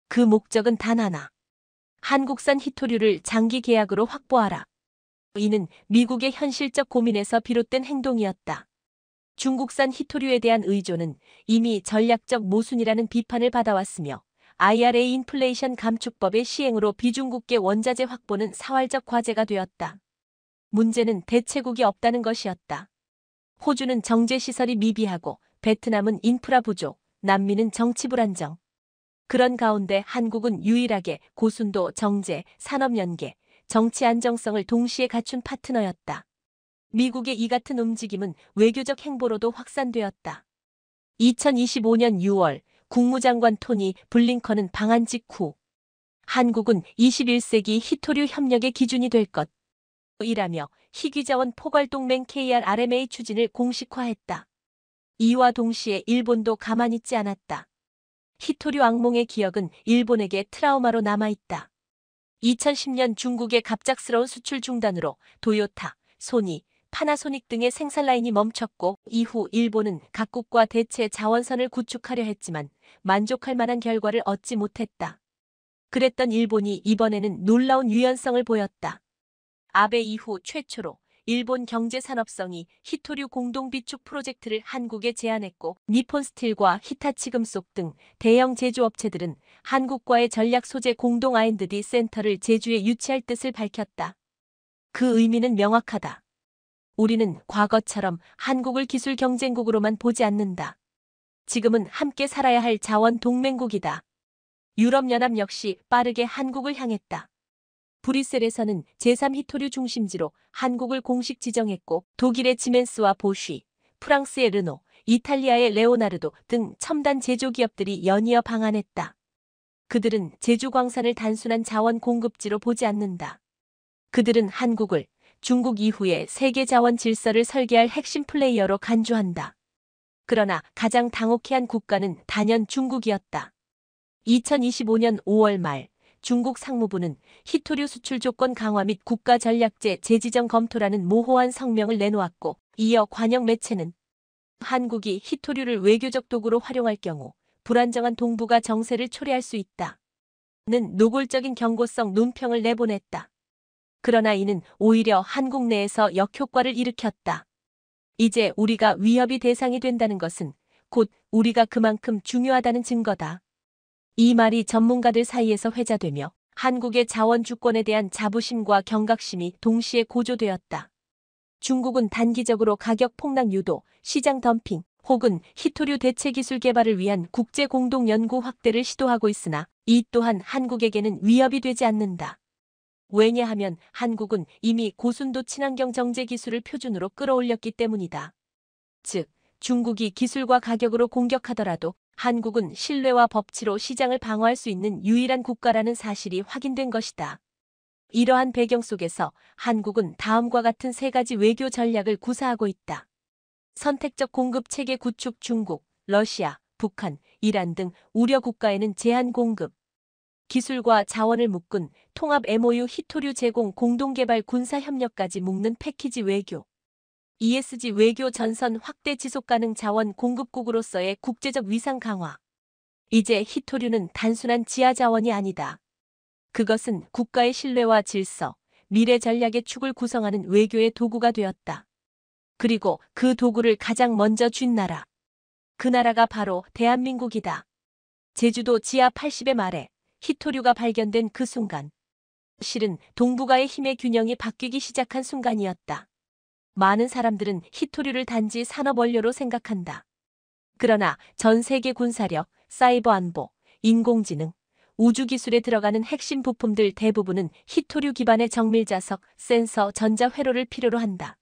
그 목적은 단 하나. 한국산 히토류를 장기 계약으로 확보하라. 이는 미국의 현실적 고민에서 비롯된 행동이었다. 중국산 히토류에 대한 의존은 이미 전략적 모순이라는 비판을 받아왔으며 IRA 인플레이션 감축법의 시행으로 비중국계 원자재 확보는 사활적 과제가 되었다. 문제는 대체국이 없다는 것이었다. 호주는 정제시설이 미비하고 베트남은 인프라 부족, 남미는 정치 불안정. 그런 가운데 한국은 유일하게 고순도 정제, 산업연계, 정치 안정성을 동시에 갖춘 파트너였다. 미국의 이 같은 움직임은 외교적 행보로도 확산되었다. 2025년 6월 국무장관 토니 블링컨은 방한 직후 한국은 21세기 히토류 협력의 기준이 될 것이라며 희귀자원 포괄동맹 KRRMA 추진을 공식화했다. 이와 동시에 일본도 가만히 있지 않았다. 히토류 악몽의 기억은 일본에게 트라우마로 남아있다. 2010년 중국의 갑작스러운 수출 중단으로 도요타, 소니, 파나소닉 등의 생산 라인이 멈췄고 이후 일본은 각국과 대체 자원선을 구축하려 했지만 만족할 만한 결과를 얻지 못했다. 그랬던 일본이 이번에는 놀라운 유연성을 보였다. 아베 이후 최초로 일본 경제산업성이 히토류 공동 비축 프로젝트를 한국에 제안했고 니폰스틸과 히타치금속 등 대형 제조업체들은 한국과의 전략 소재 공동 R&D 센터를 제주에 유치할 뜻을 밝혔다. 그 의미는 명확하다. 우리는 과거처럼 한국을 기술 경쟁국으로만 보지 않는다. 지금은 함께 살아야 할 자원 동맹국이다. 유럽연합 역시 빠르게 한국을 향했다. 브뤼셀에서는 제3히토류 중심지로 한국을 공식 지정했고 독일의 지멘스와 보쉬, 프랑스의 르노, 이탈리아의 레오나르도 등 첨단 제조기업들이 연이어 방한했다. 그들은 제주광산을 단순한 자원 공급지로 보지 않는다. 그들은 한국을 중국 이후에 세계 자원 질서를 설계할 핵심 플레이어로 간주한다. 그러나 가장 당혹해한 국가는 단연 중국이었다. 2025년 5월 말 중국 상무부는 히토류 수출 조건 강화 및 국가 전략제 재지정 검토라는 모호한 성명을 내놓았고 이어 관영 매체는 한국이 히토류를 외교적 도구로 활용할 경우 불안정한 동북아 정세를 초래할 수 있다는 노골적인 경고성 논평을 내보냈다. 그러나 이는 오히려 한국 내에서 역효과를 일으켰다. 이제 우리가 위협이 대상이 된다는 것은 곧 우리가 그만큼 중요하다는 증거다. 이 말이 전문가들 사이에서 회자되며 한국의 자원 주권에 대한 자부심과 경각심이 동시에 고조되었다. 중국은 단기적으로 가격 폭락 유도, 시장 덤핑 혹은 히토류 대체 기술 개발을 위한 국제 공동 연구 확대를 시도하고 있으나 이 또한 한국에게는 위협이 되지 않는다. 왜냐하면 한국은 이미 고순도 친환경 정제 기술을 표준으로 끌어올렸기 때문이다. 즉, 중국이 기술과 가격으로 공격하더라도 한국은 신뢰와 법치로 시장을 방어할 수 있는 유일한 국가라는 사실이 확인된 것이다. 이러한 배경 속에서 한국은 다음과 같은 세 가지 외교 전략을 구사하고 있다. 선택적 공급 체계 구축 중국, 러시아, 북한, 이란 등 우려 국가에는 제한 공급. 기술과 자원을 묶은 통합 MOU 히토류 제공 공동개발 군사협력까지 묶는 패키지 외교. ESG 외교 전선 확대 지속가능 자원 공급국으로서의 국제적 위상 강화. 이제 히토류는 단순한 지하 자원이 아니다. 그것은 국가의 신뢰와 질서, 미래 전략의 축을 구성하는 외교의 도구가 되었다. 그리고 그 도구를 가장 먼저 쥔 나라. 그 나라가 바로 대한민국이다. 제주도 지하 80의 말에 히토류가 발견된 그 순간. 실은 동북아의 힘의 균형이 바뀌기 시작한 순간이었다. 많은 사람들은 히토류를 단지 산업원료로 생각한다. 그러나 전 세계 군사력, 사이버 안보, 인공지능, 우주기술에 들어가는 핵심 부품들 대부분은 히토류 기반의 정밀자석, 센서, 전자회로를 필요로 한다.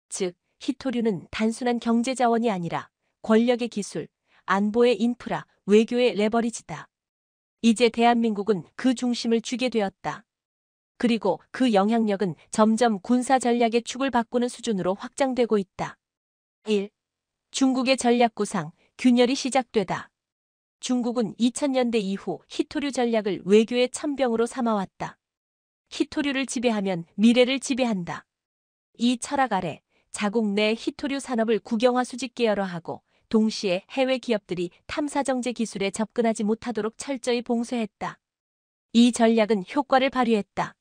즉, 히토류는 단순한 경제자원이 아니라 권력의 기술, 안보의 인프라, 외교의 레버리지다. 이제 대한민국은 그 중심을 쥐게 되었다. 그리고 그 영향력은 점점 군사 전략의 축을 바꾸는 수준으로 확장되고 있다. 1. 중국의 전략 구상, 균열이 시작되다. 중국은 2000년대 이후 히토류 전략을 외교의 천병으로 삼아왔다. 히토류를 지배하면 미래를 지배한다. 이 철학 아래 자국 내 히토류 산업을 국영화 수직 계열화하고 동시에 해외 기업들이 탐사정제 기술에 접근하지 못하도록 철저히 봉쇄했다. 이 전략은 효과를 발휘했다.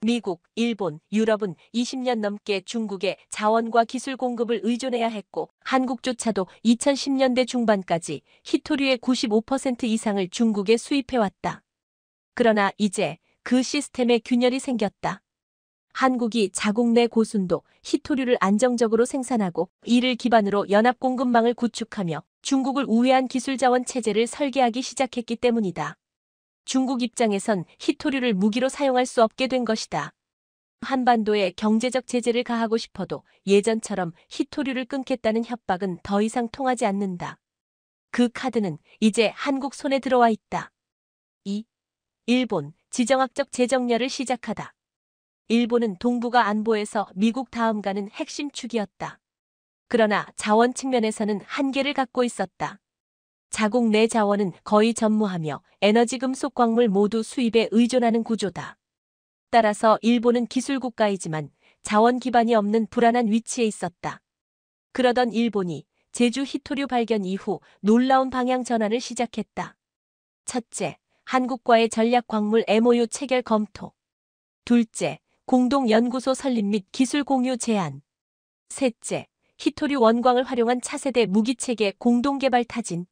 미국, 일본, 유럽은 20년 넘게 중국의 자원과 기술 공급을 의존해야 했고 한국조차도 2010년대 중반까지 히토류의 95% 이상을 중국에 수입해왔다. 그러나 이제 그 시스템에 균열이 생겼다. 한국이 자국 내 고순도 히토류를 안정적으로 생산하고 이를 기반으로 연합공급망을 구축하며 중국을 우회한 기술자원 체제를 설계하기 시작했기 때문이다. 중국 입장에선 히토류를 무기로 사용할 수 없게 된 것이다. 한반도에 경제적 제재를 가하고 싶어도 예전처럼 히토류를 끊겠다는 협박은 더 이상 통하지 않는다. 그 카드는 이제 한국 손에 들어와 있다. 2. 일본, 지정학적 재정렬을 시작하다. 일본은 동북아 안보에서 미국 다음 가는 핵심 축이었다. 그러나 자원 측면에서는 한계를 갖고 있었다. 자국 내 자원은 거의 전무하며 에너지 금속 광물 모두 수입에 의존하는 구조다. 따라서 일본은 기술국가이지만 자원 기반이 없는 불안한 위치에 있었다. 그러던 일본이 제주 히토류 발견 이후 놀라운 방향 전환을 시작했다. 첫째, 한국과의 전략 광물 MOU 체결 검토. 둘째, 공동연구소 설립 및 기술 공유 제안. 셋째, 히토류 원광을 활용한 차세대 무기체계 공동개발 타진.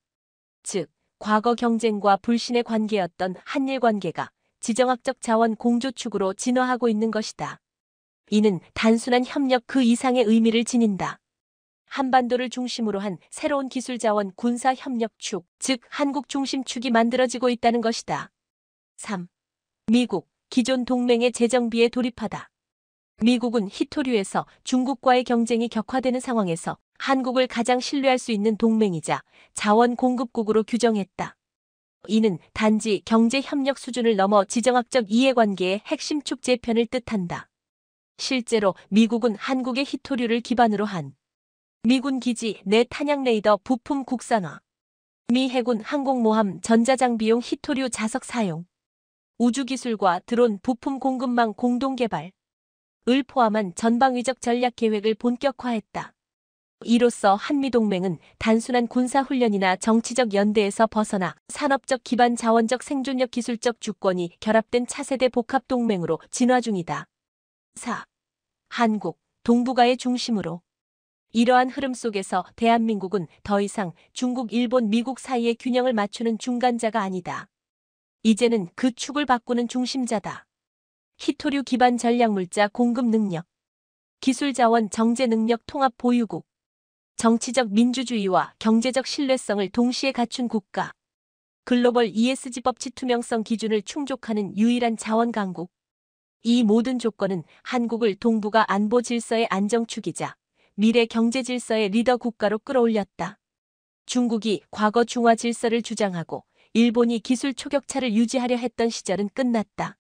즉, 과거 경쟁과 불신의 관계였던 한일 관계가 지정학적 자원 공조축으로 진화하고 있는 것이다. 이는 단순한 협력 그 이상의 의미를 지닌다. 한반도를 중심으로 한 새로운 기술자원 군사협력축, 즉 한국 중심축이 만들어지고 있다는 것이다. 3. 미국, 기존 동맹의 재정비에 돌입하다. 미국은 히토류에서 중국과의 경쟁이 격화되는 상황에서 한국을 가장 신뢰할 수 있는 동맹이자 자원 공급국으로 규정했다. 이는 단지 경제협력 수준을 넘어 지정학적 이해관계의 핵심 축 재편을 뜻한다. 실제로 미국은 한국의 히토류를 기반으로 한 미군 기지 내 탄약 레이더 부품 국산화, 미 해군 항공모함 전자장비용 히토류 자석 사용, 우주기술과 드론 부품 공급망 공동개발, 을 포함한 전방위적 전략 계획을 본격화했다. 이로써 한미동맹은 단순한 군사훈련이나 정치적 연대에서 벗어나 산업적 기반 자원적 생존력 기술적 주권이 결합된 차세대 복합동맹으로 진화 중이다. 4. 한국, 동북아의 중심으로. 이러한 흐름 속에서 대한민국은 더 이상 중국, 일본, 미국 사이의 균형을 맞추는 중간자가 아니다. 이제는 그 축을 바꾸는 중심자다. 히토류 기반 전략물자 공급 능력, 기술자원 정제 능력 통합 보유국, 정치적 민주주의와 경제적 신뢰성을 동시에 갖춘 국가, 글로벌 ESG 법치 투명성 기준을 충족하는 유일한 자원 강국. 이 모든 조건은 한국을 동북아 안보 질서의 안정축이자 미래 경제 질서의 리더 국가로 끌어올렸다. 중국이 과거 중화 질서를 주장하고 일본이 기술 초격차를 유지하려 했던 시절은 끝났다.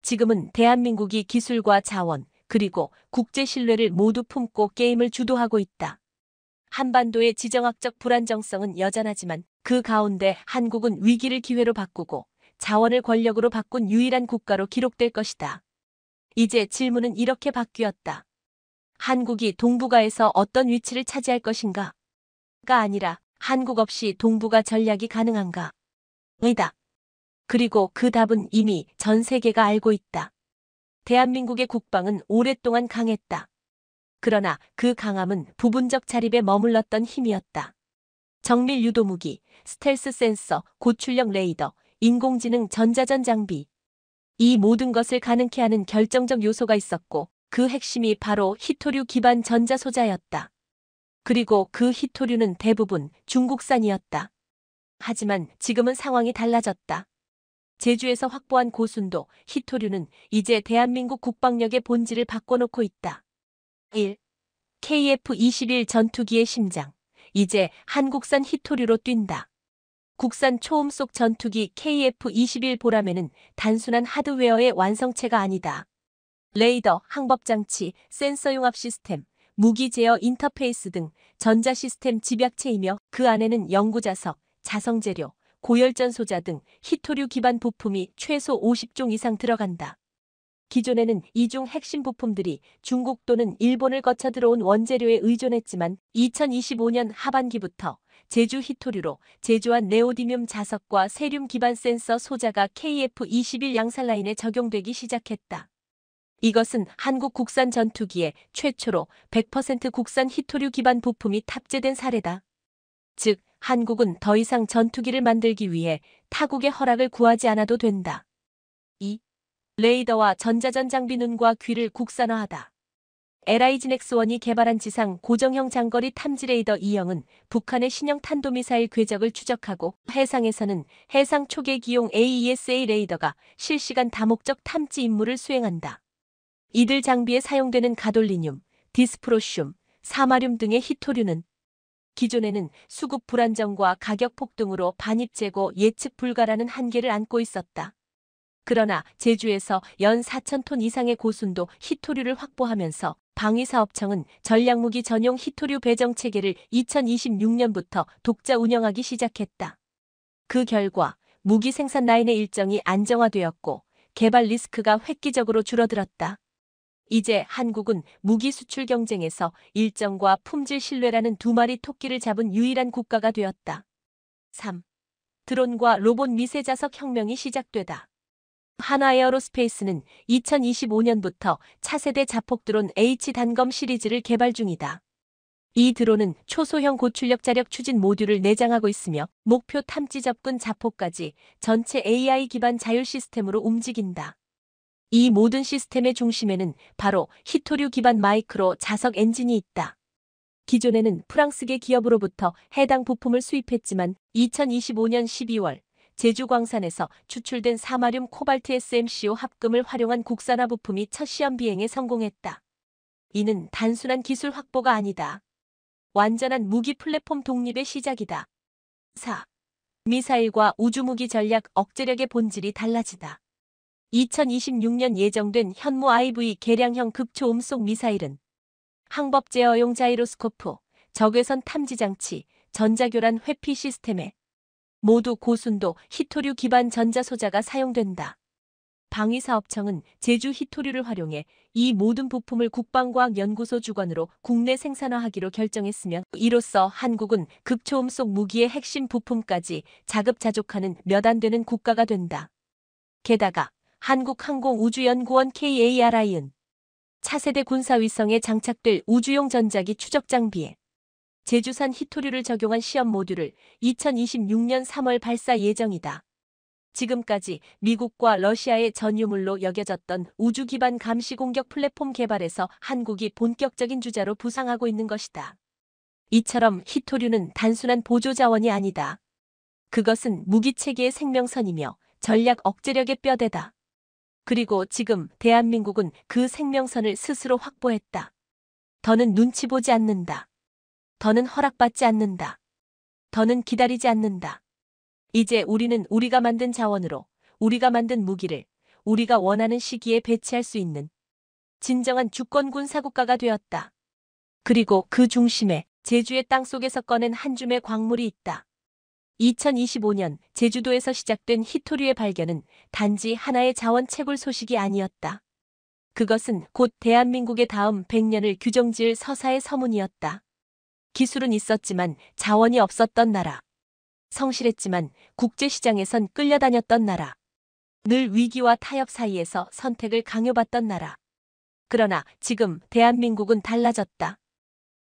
지금은 대한민국이 기술과 자원, 그리고 국제 신뢰를 모두 품고 게임을 주도하고 있다. 한반도의 지정학적 불안정성은 여전하지만 그 가운데 한국은 위기를 기회로 바꾸고 자원을 권력으로 바꾼 유일한 국가로 기록될 것이다. 이제 질문은 이렇게 바뀌었다. 한국이 동북아에서 어떤 위치를 차지할 것인가? 가 아니라 한국 없이 동북아 전략이 가능한가? 의다. 그리고 그 답은 이미 전 세계가 알고 있다. 대한민국의 국방은 오랫동안 강했다. 그러나 그 강함은 부분적 자립에 머물렀던 힘이었다. 정밀 유도무기, 스텔스 센서, 고출력 레이더, 인공지능 전자전 장비. 이 모든 것을 가능케 하는 결정적 요소가 있었고 그 핵심이 바로 히토류 기반 전자소자였다. 그리고 그 히토류는 대부분 중국산이었다. 하지만 지금은 상황이 달라졌다. 제주에서 확보한 고순도 히토류는 이제 대한민국 국방력의 본질을 바꿔놓고 있다. 1. KF-21 전투기의 심장. 이제 한국산 히토류로 뛴다. 국산 초음속 전투기 KF-21 보라매는 단순한 하드웨어의 완성체가 아니다. 레이더, 항법장치, 센서 융합 시스템, 무기 제어 인터페이스 등 전자 시스템 집약체이며 그 안에는 연구자석, 자성재료, 고열전 소자 등 히토류 기반 부품이 최소 50종 이상 들어간다. 기존에는 이 중 핵심 부품들이 중국 또는 일본을 거쳐 들어온 원재료에 의존했지만 2025년 하반기부터 제주 히토류로 제조한 네오디뮴 자석과 세륨 기반 센서 소자가 KF-21 양산 라인에 적용되기 시작했다. 이것은 한국 국산 전투기에 최초로 100% 국산 히토류 기반 부품이 탑재된 사례다. 즉, 한국은 더 이상 전투기를 만들기 위해 타국의 허락을 구하지 않아도 된다. 2. 레이더와 전자전 장비 눈과 귀를 국산화하다. LIGNX1이 개발한 지상 고정형 장거리 탐지 레이더 2형은 북한의 신형 탄도미사일 궤적을 추적하고 해상에서는 해상 초계기용 AESA 레이더가 실시간 다목적 탐지 임무를 수행한다. 이들 장비에 사용되는 가돌리늄, 디스프로슘, 사마륨 등의 히토류는 기존에는 수급 불안정과 가격 폭등으로 반입 재고 예측 불가라는 한계를 안고 있었다. 그러나 제주에서 연 4,000톤 이상의 고순도 히토류를 확보하면서 방위사업청은 전략무기 전용 히토류 배정 체계를 2026년부터 독자 운영하기 시작했다. 그 결과 무기 생산 라인의 일정이 안정화되었고 개발 리스크가 획기적으로 줄어들었다. 이제 한국은 무기 수출 경쟁에서 일정과 품질 신뢰라는 두 마리 토끼를 잡은 유일한 국가가 되었다. 3. 드론과 로봇 미세자석 혁명이 시작되다. 한화에어로스페이스는 2025년부터 차세대 자폭 드론 H단검 시리즈를 개발 중이다. 이 드론은 초소형 고출력 자력 추진 모듈을 내장하고 있으며 목표 탐지 접근 자폭까지 전체 AI 기반 자율 시스템으로 움직인다. 이 모든 시스템의 중심에는 바로 히토류 기반 마이크로 자석 엔진이 있다. 기존에는 프랑스계 기업으로부터 해당 부품을 수입했지만 2025년 12월 제주광산에서 추출된 사마륨 코발트 SMCO 합금을 활용한 국산화 부품이 첫 시험 비행에 성공했다. 이는 단순한 기술 확보가 아니다. 완전한 무기 플랫폼 독립의 시작이다. 4. 미사일과 우주무기 전략 억제력의 본질이 달라지다. 2026년 예정된 현무 IV 개량형 극초음속 미사일은 항법 제어용 자이로스코프, 적외선 탐지장치, 전자교란 회피 시스템에 모두 고순도 히토류 기반 전자소자가 사용된다. 방위사업청은 제주 히토류를 활용해 이 모든 부품을 국방과학연구소 주관으로 국내 생산화하기로 결정했으며 이로써 한국은 극초음속 무기의 핵심 부품까지 자급자족하는 몇 안 되는 국가가 된다. 게다가 한국항공우주연구원 KARI은 차세대 군사위성에 장착될 우주용 전자기 추적 장비에 제주산 히토류를 적용한 시험 모듈을 2026년 3월 발사 예정이다. 지금까지 미국과 러시아의 전유물로 여겨졌던 우주 기반 감시 공격 플랫폼 개발에서 한국이 본격적인 주자로 부상하고 있는 것이다. 이처럼 히토류는 단순한 보조 자원이 아니다. 그것은 무기체계의 생명선이며 전략 억제력의 뼈대다. 그리고 지금 대한민국은 그 생명선을 스스로 확보했다. 더는 눈치 보지 않는다. 더는 허락받지 않는다. 더는 기다리지 않는다. 이제 우리는 우리가 만든 자원으로 우리가 만든 무기를 우리가 원하는 시기에 배치할 수 있는 진정한 주권군 사국가가 되었다. 그리고 그 중심에 제주의 땅속에서 꺼낸 한 줌의 광물이 있다. 2025년 제주도에서 시작된 히토류의 발견은 단지 하나의 자원 채굴 소식이 아니었다. 그것은 곧 대한민국의 다음 100년을 규정지을 서사의 서문이었다. 기술은 있었지만 자원이 없었던 나라. 성실했지만 국제시장에선 끌려다녔던 나라. 늘 위기와 타협 사이에서 선택을 강요받던 나라. 그러나 지금 대한민국은 달라졌다.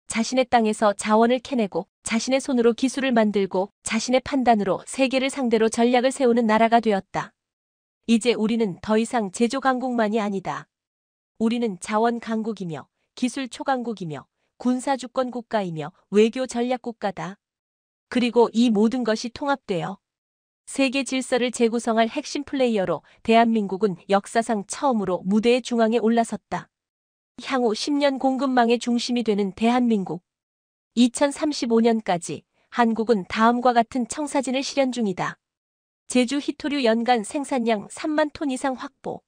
자신의 땅에서 자원을 캐내고 자신의 손으로 기술을 만들고 자신의 판단으로 세계를 상대로 전략을 세우는 나라가 되었다. 이제 우리는 더 이상 제조 강국만이 아니다. 우리는 자원 강국이며 기술 초강국이며 군사주권 국가이며 외교 전략 국가다. 그리고 이 모든 것이 통합되어 세계 질서를 재구성할 핵심 플레이어로 대한민국은 역사상 처음으로 무대의 중앙에 올라섰다. 향후 10년 공급망의 중심이 되는 대한민국. 2035년까지 한국은 다음과 같은 청사진을 실현 중이다. 제주 히토류 연간 생산량 3만 톤 이상 확보.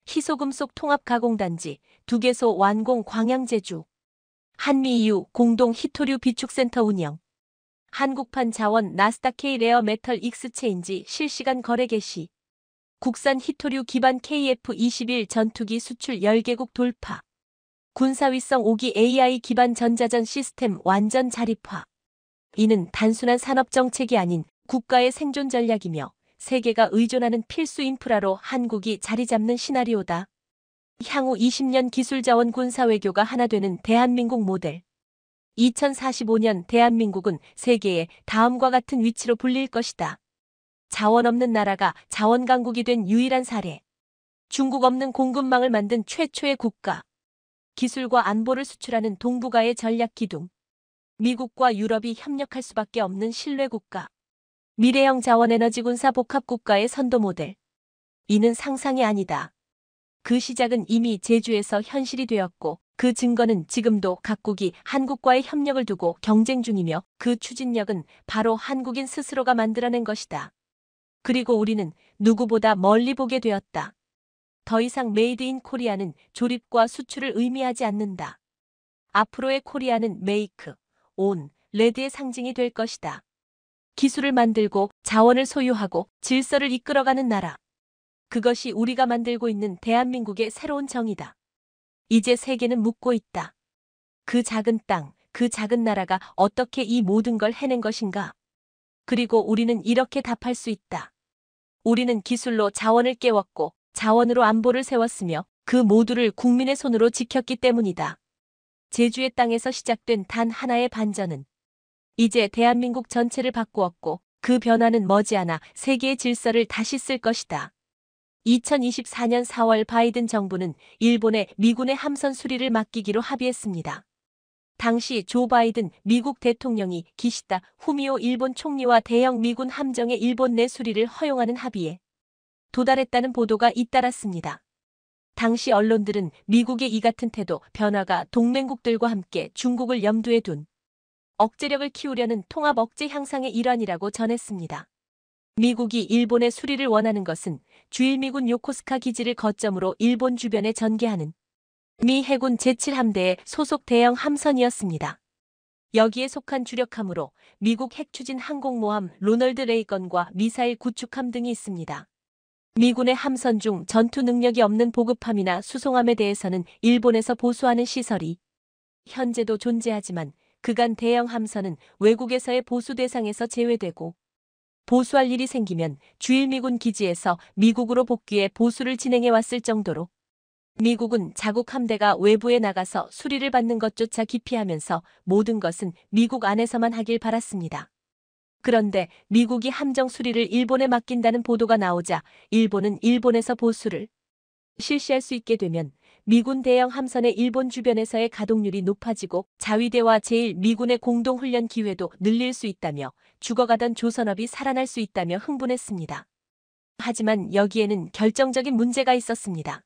희소금속 통합 가공단지 2개소 완공 광양제주. 한미이유 공동 히토류 비축센터 운영. 한국판 자원 나스닥 K 레어 메털 익스체인지 실시간 거래 개시. 국산 히토류 기반 KF-21 전투기 수출 10개국 돌파. 군사위성 5기 AI 기반 전자전 시스템 완전 자립화. 이는 단순한 산업 정책이 아닌 국가의 생존 전략이며 세계가 의존하는 필수 인프라로 한국이 자리 잡는 시나리오다. 향후 20년 기술자원 군사외교가 하나 되는 대한민국 모델. 2045년 대한민국은 세계의 다음과 같은 위치로 불릴 것이다. 자원 없는 나라가 자원 강국이 된 유일한 사례. 중국 없는 공급망을 만든 최초의 국가. 기술과 안보를 수출하는 동북아의 전략 기둥. 미국과 유럽이 협력할 수밖에 없는 신뢰 국가. 미래형 자원에너지 군사 복합 국가의 선도 모델. 이는 상상이 아니다. 그 시작은 이미 제주에서 현실이 되었고 그 증거는 지금도 각국이 한국과의 협력을 두고 경쟁 중이며 그 추진력은 바로 한국인 스스로가 만들어낸 것이다. 그리고 우리는 누구보다 멀리 보게 되었다. 더 이상 메이드 인 코리아는 조립과 수출을 의미하지 않는다. 앞으로의 코리아는 메이크, 온, 레드의 상징이 될 것이다. 기술을 만들고 자원을 소유하고 질서를 이끌어가는 나라. 그것이 우리가 만들고 있는 대한민국의 새로운 정의다. 이제 세계는 묻고 있다. 그 작은 땅, 그 작은 나라가 어떻게 이 모든 걸 해낸 것인가? 그리고 우리는 이렇게 답할 수 있다. 우리는 기술로 자원을 깨웠고 자원으로 안보를 세웠으며 그 모두를 국민의 손으로 지켰기 때문이다. 제주의 땅에서 시작된 단 하나의 반전은 이제 대한민국 전체를 바꾸었고 그 변화는 머지않아 세계의 질서를 다시 쓸 것이다. 2024년 4월 바이든 정부는 일본에 미군의 함선 수리를 맡기기로 합의했습니다. 당시 조 바이든 미국 대통령이 기시다 후미오 일본 총리와 대형 미군 함정의 일본 내 수리를 허용하는 합의에 도달했다는 보도가 잇따랐습니다. 당시 언론들은 미국의 이 같은 태도, 변화가 동맹국들과 함께 중국을 염두에 둔 억제력을 키우려는 통합 억제 향상의 일환이라고 전했습니다. 미국이 일본의 수리를 원하는 것은 주일미군 요코스카 기지를 거점으로 일본 주변에 전개하는 미 해군 제7함대의 소속 대형 함선이었습니다. 여기에 속한 주력함으로 미국 핵추진 항공모함 로널드 레이건과 미사일 구축함 등이 있습니다. 미군의 함선 중 전투 능력이 없는 보급함이나 수송함에 대해서는 일본에서 보수하는 시설이 현재도 존재하지만 그간 대형 함선은 외국에서의 보수 대상에서 제외되고 보수할 일이 생기면 주일미군 기지에서 미국으로 복귀해 보수를 진행해 왔을 정도로 미국은 자국 함대가 외부에 나가서 수리를 받는 것조차 기피하면서 모든 것은 미국 안에서만 하길 바랐습니다. 그런데 미국이 함정 수리를 일본에 맡긴다는 보도가 나오자 일본은 일본에서 보수를 실시할 수 있게 되면 미군 대형 함선의 일본 주변에서의 가동률이 높아지고 자위대와 제1미군의 공동훈련 기회도 늘릴 수 있다며 죽어가던 조선업이 살아날 수 있다며 흥분했습니다. 하지만 여기에는 결정적인 문제가 있었습니다.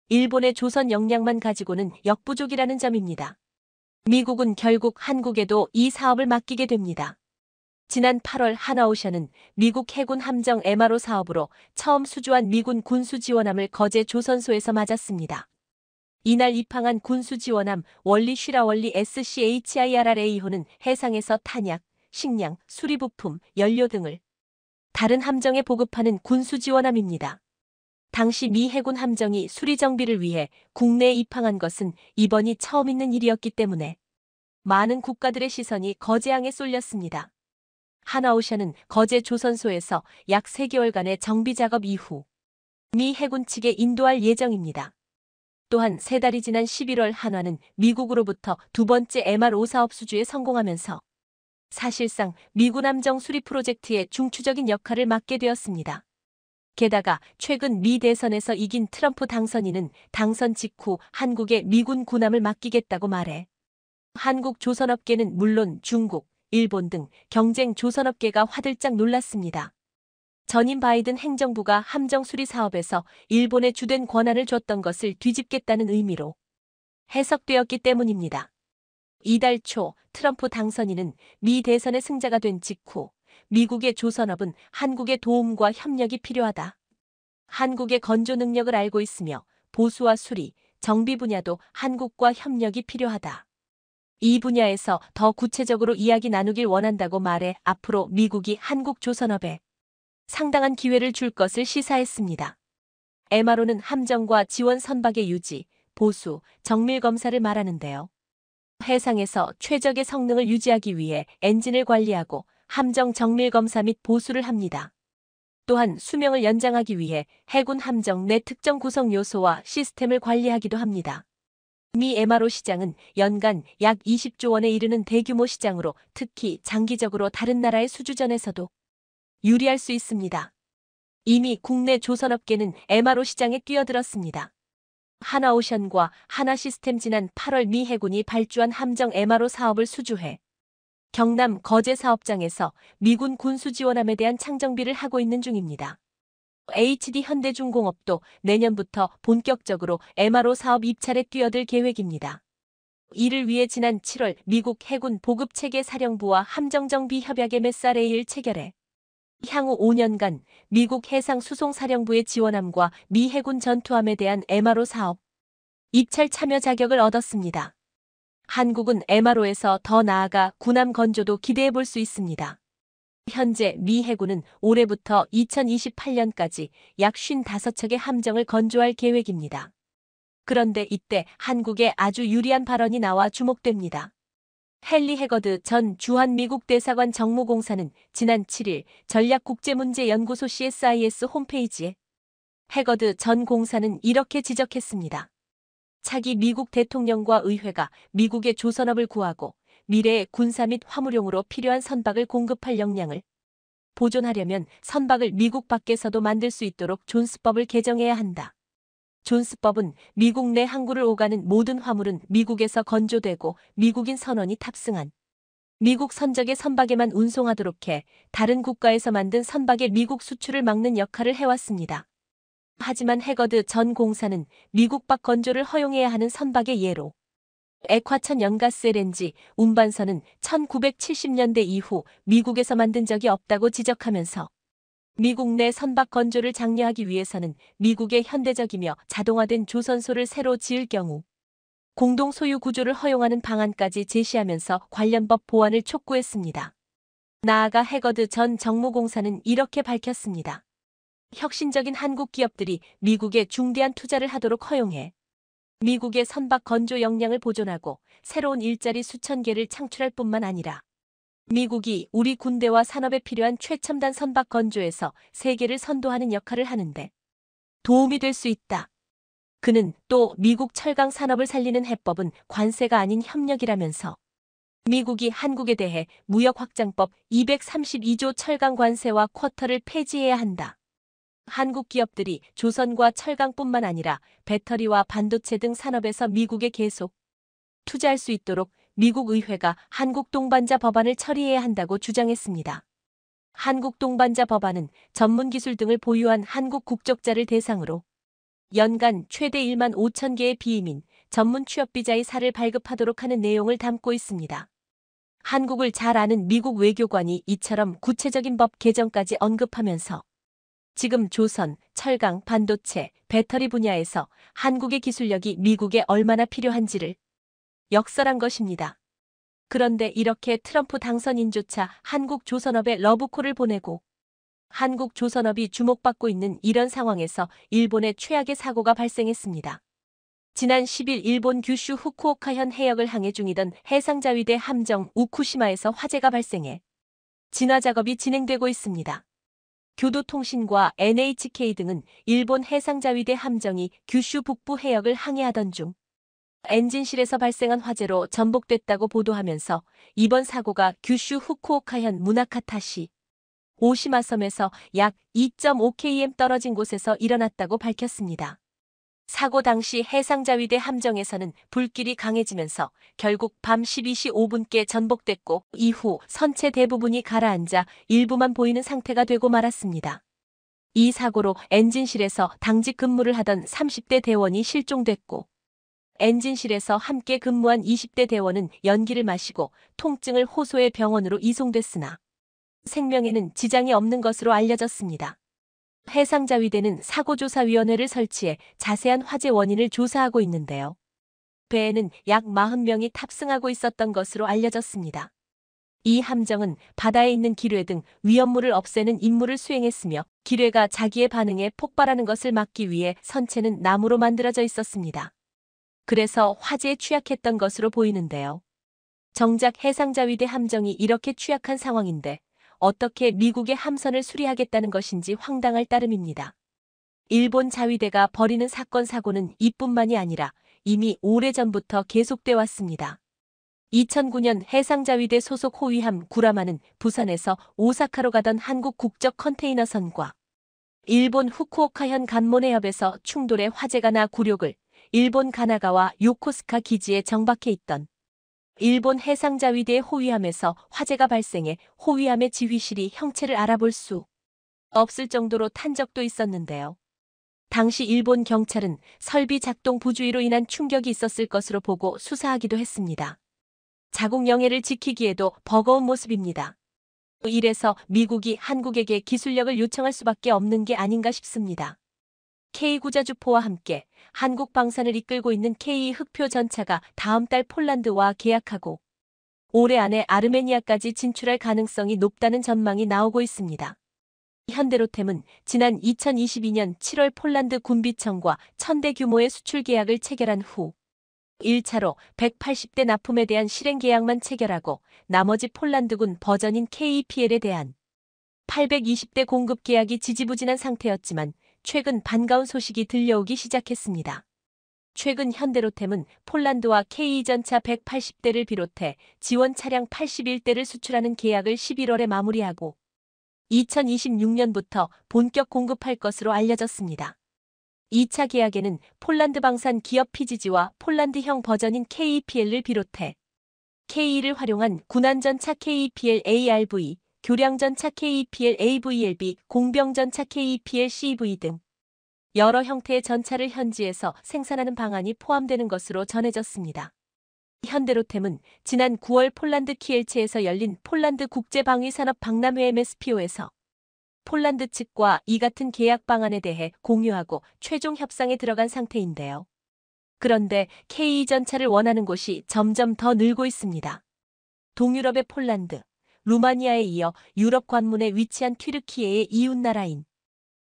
일본의 조선 역량만 가지고는 역부족이라는 점입니다. 미국은 결국 한국에도 이 사업을 맡기게 됩니다. 지난 8월 하나오션은 미국 해군 함정 MRO 사업으로 처음 수주한 미군 군수지원함을 거제 조선소에서 맞았습니다. 이날 입항한 군수지원함 월리 쉬라월리 SCHIRRA호는 해상에서 탄약, 식량, 수리부품, 연료 등을 다른 함정에 보급하는 군수지원함입니다. 당시 미 해군 함정이 수리 정비를 위해 국내에 입항한 것은 이번이 처음 있는 일이었기 때문에 많은 국가들의 시선이 거제항에 쏠렸습니다. 하나오션은 거제 조선소에서 약 3개월간의 정비 작업 이후 미 해군 측에 인도할 예정입니다. 또한 3달이 지난 11월 한화는 미국으로부터 두 번째 MRO 사업 수주에 성공하면서 사실상 미군 함정 수리 프로젝트의 중추적인 역할을 맡게 되었습니다. 게다가 최근 미 대선에서 이긴 트럼프 당선인은 당선 직후 한국에 미군 군함을 맡기겠다고 말해 한국 조선업계는 물론 중국, 일본 등 경쟁 조선업계가 화들짝 놀랐습니다. 전임 바이든 행정부가 함정 수리 사업에서 일본에 주된 권한을 줬던 것을 뒤집겠다는 의미로 해석되었기 때문입니다. 이달 초 트럼프 당선인은 미 대선의 승자가 된 직후 미국의 조선업은 한국의 도움과 협력이 필요하다. 한국의 건조 능력을 알고 있으며 보수와 수리, 정비 분야도 한국과 협력이 필요하다. 이 분야에서 더 구체적으로 이야기 나누길 원한다고 말해 앞으로 미국이 한국조선업에 상당한 기회를 줄 것을 시사했습니다. MRO는 함정과 지원 선박의 유지, 보수, 정밀 검사를 말하는데요. 해상에서 최적의 성능을 유지하기 위해 엔진을 관리하고 함정 정밀 검사 및 보수를 합니다. 또한 수명을 연장하기 위해 해군 함정 내 특정 구성 요소와 시스템을 관리하기도 합니다. 미 MRO 시장은 연간 약 20조 원에 이르는 대규모 시장으로 특히 장기적으로 다른 나라의 수주전에서도 유리할 수 있습니다. 이미 국내 조선업계는 MRO 시장에 뛰어들었습니다. 하나오션과 하나시스템 지난 8월 미 해군이 발주한 함정 MRO 사업을 수주해 경남 거제 사업장에서 미군 군수 지원함에 대한 창정비를 하고 있는 중입니다. HD 현대중공업도 내년부터 본격적으로 MRO 사업 입찰에 뛰어들 계획입니다. 이를 위해 지난 7월 미국 해군 보급체계 사령부와 함정정비 협약 MSRA를 체결해 향후 5년간 미국 해상수송사령부의 지원함과 미 해군 전투함에 대한 MRO 사업 입찰 참여 자격을 얻었습니다. 한국은 MRO에서 더 나아가 군함 건조도 기대해 볼 수 있습니다. 현재 미 해군은 올해부터 2028년까지 약 55척의 함정을 건조할 계획입니다. 그런데 이때 한국에 아주 유리한 발언이 나와 주목됩니다. 헨리 해거드 전 주한 미국 대사관 정무공사는 지난 7일 전략국제문제연구소 CSIS 홈페이지에 해거드 전 공사는 이렇게 지적했습니다. 차기 미국 대통령과 의회가 미국의 조선업을 구하고 미래의 군사 및 화물용으로 필요한 선박을 공급할 역량을 보존하려면 선박을 미국 밖에서도 만들 수 있도록 존스법을 개정해야 한다. 존스법은 미국 내 항구를 오가는 모든 화물은 미국에서 건조되고 미국인 선원이 탑승한 미국 선적의 선박에만 운송하도록 해 다른 국가에서 만든 선박의 미국 수출을 막는 역할을 해왔습니다. 하지만 해거드 전 공사는 미국 밖 건조를 허용해야 하는 선박의 예로 액화천 연가스 LNG 운반선은 1970년대 이후 미국에서 만든 적이 없다고 지적하면서 미국 내 선박 건조를 장려하기 위해서는 미국의 현대적이며 자동화된 조선소를 새로 지을 경우 공동 소유 구조를 허용하는 방안까지 제시하면서 관련 법 보완을 촉구했습니다. 나아가 해거드 전 정무공사는 이렇게 밝혔습니다. 혁신적인 한국 기업들이 미국에 중대한 투자를 하도록 허용해 미국의 선박 건조 역량을 보존하고 새로운 일자리 수천 개를 창출할 뿐만 아니라 미국이 우리 군대와 산업에 필요한 최첨단 선박 건조에서 세계를 선도하는 역할을 하는데 도움이 될 수 있다. 그는 또 미국 철강 산업을 살리는 해법은 관세가 아닌 협력이라면서 미국이 한국에 대해 무역확장법 232조 철강 관세와 쿼터를 폐지해야 한다. 한국 기업들이 조선과 철강뿐만 아니라 배터리와 반도체 등 산업에서 미국에 계속 투자할 수 있도록 미국 의회가 한국 동반자 법안을 처리해야 한다고 주장했습니다. 한국 동반자 법안은 전문 기술 등을 보유한 한국 국적자를 대상으로 연간 최대 1만 5천 개의 비이민, 전문 취업 비자의 사를 발급하도록 하는 내용을 담고 있습니다. 한국을 잘 아는 미국 외교관이 이처럼 구체적인 법 개정까지 언급하면서 지금 조선, 철강, 반도체, 배터리 분야에서 한국의 기술력이 미국에 얼마나 필요한지를 역설한 것입니다. 그런데 이렇게 트럼프 당선인조차 한국 조선업에 러브콜을 보내고 한국 조선업이 주목받고 있는 이런 상황에서 일본의 최악의 사고가 발생했습니다. 지난 10일 일본 규슈 후쿠오카현 해역을 항해 중이던 해상자위대 함정 우쿠시마에서 화재가 발생해 진화 작업이 진행되고 있습니다. 교도통신과 NHK 등은 일본 해상자위대 함정이 규슈 북부 해역을 항해하던 중 엔진실에서 발생한 화재로 전복됐다고 보도하면서 이번 사고가 규슈 후쿠오카현 무나카타시 오시마섬에서 약 2.5km 떨어진 곳에서 일어났다고 밝혔습니다. 사고 당시 해상자위대 함정에서는 불길이 강해지면서 결국 밤 12시 5분께 전복됐고 이후 선체 대부분이 가라앉아 일부만 보이는 상태가 되고 말았습니다. 이 사고로 엔진실에서 당직 근무를 하던 30대 대원이 실종됐고 엔진실에서 함께 근무한 20대 대원은 연기를 마시고 통증을 호소해 병원으로 이송됐으나 생명에는 지장이 없는 것으로 알려졌습니다. 해상자위대는 사고조사위원회를 설치해 자세한 화재 원인을 조사하고 있는데요. 배에는 약 40명이 탑승하고 있었던 것으로 알려졌습니다. 이 함정은 바다에 있는 기뢰 등 위험물을 없애는 임무를 수행했으며 기뢰가 자기의 반응에 폭발하는 것을 막기 위해 선체는 나무로 만들어져 있었습니다. 그래서 화재에 취약했던 것으로 보이는데요. 정작 해상자위대 함정이 이렇게 취약한 상황인데 어떻게 미국의 함선을 수리하겠다는 것인지 황당할 따름입니다. 일본 자위대가 벌이는 사건 사고는 이뿐만이 아니라 이미 오래전부터 계속돼 왔습니다. 2009년 해상자위대 소속 호위함 구라마는 부산에서 오사카로 가던 한국 국적 컨테이너선과 일본 후쿠오카현 간모네협에서 충돌해 화재가 나 굴욕을 일본 가나가와 요코스카 기지에 정박해 있던 일본 해상자위대의 호위함에서 화재가 발생해 호위함의 지휘실이 형체를 알아볼 수 없을 정도로 탄 적도 있었는데요. 당시 일본 경찰은 설비 작동 부주의로 인한 충격이 있었을 것으로 보고 수사하기도 했습니다. 자국 영해를 지키기에도 버거운 모습입니다. 이래서 미국이 한국에게 기술력을 요청할 수밖에 없는 게 아닌가 싶습니다. K9자주포와 함께 한국 방산을 이끌고 있는 K 흑표 전차가 다음 달 폴란드와 계약하고 올해 안에 아르메니아까지 진출할 가능성이 높다는 전망이 나오고 있습니다. 현대로템은 지난 2022년 7월 폴란드 군비청과 1000대 규모의 수출 계약을 체결한 후 1차로 180대 납품에 대한 실행 계약만 체결하고 나머지 폴란드군 버전인 KPL에 대한 820대 공급 계약이 지지부진한 상태였지만 최근 반가운 소식이 들려오기 시작했습니다. 최근 현대로템은 폴란드와 K2전차 180대를 비롯해 지원 차량 81대를 수출하는 계약을 11월에 마무리하고 2026년부터 본격 공급할 것으로 알려졌습니다. 2차 계약에는 폴란드 방산 기업 PGG와 폴란드형 버전인 KPL을 비롯해 K를 활용한 군안전차 KPL ARV, 교량전차 KPL AVLB, 공병전차 KPL CV 등 여러 형태의 전차를 현지에서 생산하는 방안이 포함되는 것으로 전해졌습니다. 현대로템은 지난 9월 폴란드 키엘체에서 열린 폴란드 국제방위산업 박람회 MSPO에서 폴란드 측과 이 같은 계약 방안에 대해 공유하고 최종 협상에 들어간 상태인데요. 그런데 K2전차를 원하는 곳이 점점 더 늘고 있습니다. 동유럽의 폴란드, 루마니아에 이어 유럽 관문에 위치한 튀르키예의 이웃나라인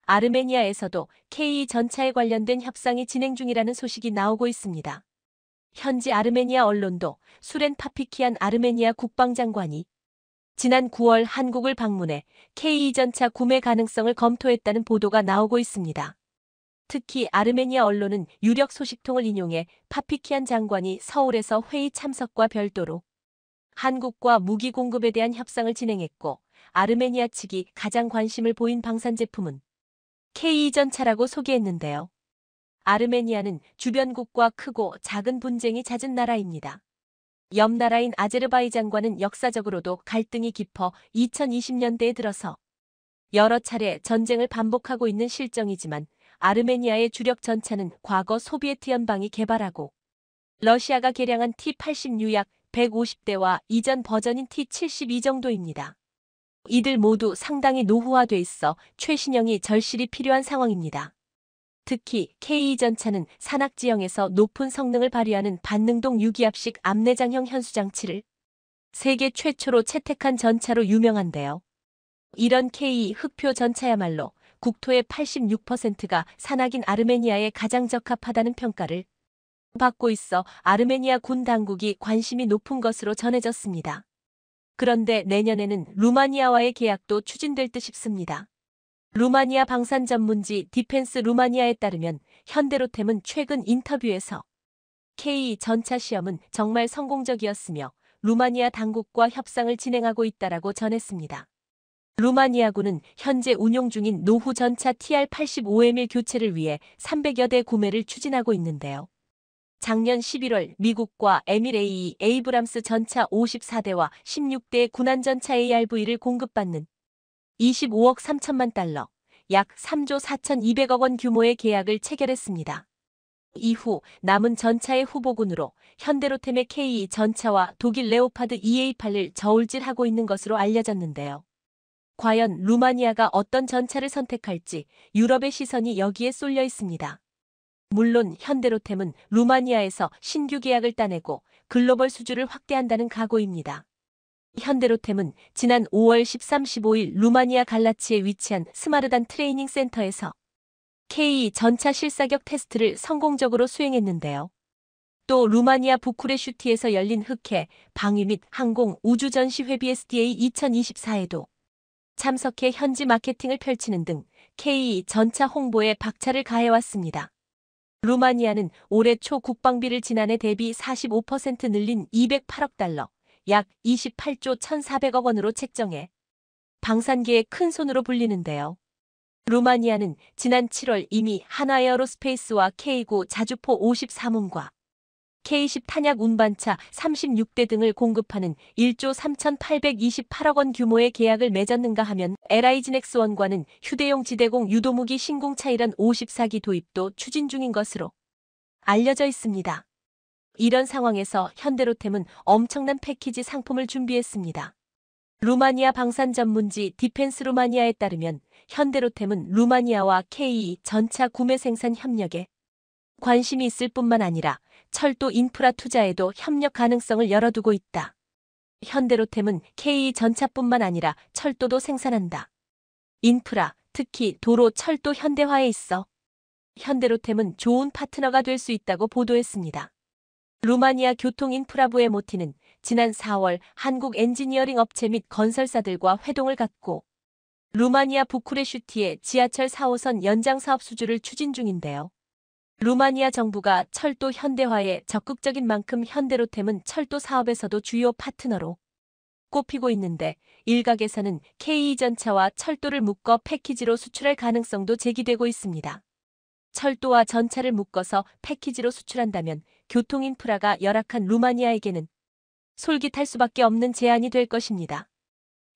아르메니아에서도 K2전차에 관련된 협상이 진행 중이라는 소식이 나오고 있습니다. 현지 아르메니아 언론도 수렌 파피키안 아르메니아 국방장관이 지난 9월 한국을 방문해 K2전차 구매 가능성을 검토했다는 보도가 나오고 있습니다. 특히 아르메니아 언론은 유력 소식통을 인용해 파피키안 장관이 서울에서 회의 참석과 별도로 한국과 무기 공급에 대한 협상을 진행했고 아르메니아 측이 가장 관심을 보인 방산 제품은 K2전차라고 소개했는데요. 아르메니아는 주변국과 크고 작은 분쟁이 잦은 나라입니다. 옆 나라인 아제르바이잔과는 역사적으로도 갈등이 깊어 2020년대에 들어서 여러 차례 전쟁을 반복하고 있는 실정이지만 아르메니아의 주력 전차는 과거 소비에트 연방이 개발하고 러시아가 개량한 T-80 약 150대와 이전 버전인 T-72 정도입니다. 이들 모두 상당히 노후화돼 있어 최신형이 절실히 필요한 상황입니다. 특히 K2전차는 산악지형에서 높은 성능을 발휘하는 반능동 유기압식 암내장형 현수장치를 세계 최초로 채택한 전차로 유명한데요. 이런 K 흑표 전차야말로 국토의 86%가 산악인 아르메니아에 가장 적합하다는 평가를 받고 있어 아르메니아 군 당국이 관심이 높은 것으로 전해졌습니다. 그런데 내년에는 루마니아와의 계약도 추진될 듯 싶습니다. 루마니아 방산 전문지 디펜스 루마니아에 따르면 현대로템은 최근 인터뷰에서 K 전차 시험은 정말 성공적이었으며 루마니아 당국과 협상을 진행하고 있다라고 전했습니다. 루마니아군은 현재 운용 중인 노후 전차 TR-85M1 교체를 위해 300여 대 구매를 추진하고 있는데요. 작년 11월 미국과 에미레이 에이브람스 전차 54대와 16대 군안전차 ARV를 공급받는 25억 3천만 달러, 약 3조 4,200억 원 규모의 계약을 체결했습니다. 이후 남은 전차의 후보군으로 현대로템의 K 전차와 독일 레오파드 EA8을 저울질하고 있는 것으로 알려졌는데요. 과연 루마니아가 어떤 전차를 선택할지 유럽의 시선이 여기에 쏠려 있습니다. 물론 현대로템은 루마니아에서 신규 계약을 따내고 글로벌 수주를 확대한다는 각오입니다. 현대로템은 지난 5월 13, 15일 루마니아 갈라치에 위치한 스마르단 트레이닝 센터에서 K 전차 실사격 테스트를 성공적으로 수행했는데요. 또 루마니아 부쿠레슈티에서 열린 흑해, 방위 및 항공 우주 전시회 BSDA 2024에도 참석해 현지 마케팅을 펼치는 등 K 전차 홍보에 박차를 가해왔습니다. 루마니아는 올해 초 국방비를 지난해 대비 45% 늘린 208억 달러, 약 28조 1,400억 원으로 책정해 방산계의 큰 손으로 불리는데요. 루마니아는 지난 7월 이미 한화에어로스페이스와 K9 자주포 53움과 K10 탄약 운반차 36대 등을 공급하는 1조 3,828억 원 규모의 계약을 맺었는가 하면 LIG넥스원과는 휴대용 지대공 유도무기 신궁차 이란 54기 도입도 추진 중인 것으로 알려져 있습니다. 이런 상황에서 현대로템은 엄청난 패키지 상품을 준비했습니다. 루마니아 방산 전문지 디펜스 루마니아에 따르면 현대로템은 루마니아와 K 전차 구매 생산 협력에 관심이 있을 뿐만 아니라 철도 인프라 투자에도 협력 가능성을 열어두고 있다. 현대로템은 K 전차뿐만 아니라 철도도 생산한다. 인프라, 특히 도로 철도 현대화에 있어 현대로템은 좋은 파트너가 될 수 있다고 보도했습니다. 루마니아 교통인프라부의 모티는 지난 4월 한국 엔지니어링 업체 및 건설사들과 회동을 갖고 루마니아 부쿠레슈티의 지하철 4호선 연장 사업 수주를 추진 중인데요. 루마니아 정부가 철도 현대화에 적극적인 만큼 현대로템은 철도 사업에서도 주요 파트너로 꼽히고 있는데 일각에서는 K2전차와 철도를 묶어 패키지로 수출할 가능성도 제기되고 있습니다. 철도와 전차를 묶어서 패키지로 수출한다면 교통인프라가 열악한 루마니아에게는 솔깃할 수밖에 없는 제안이 될 것입니다.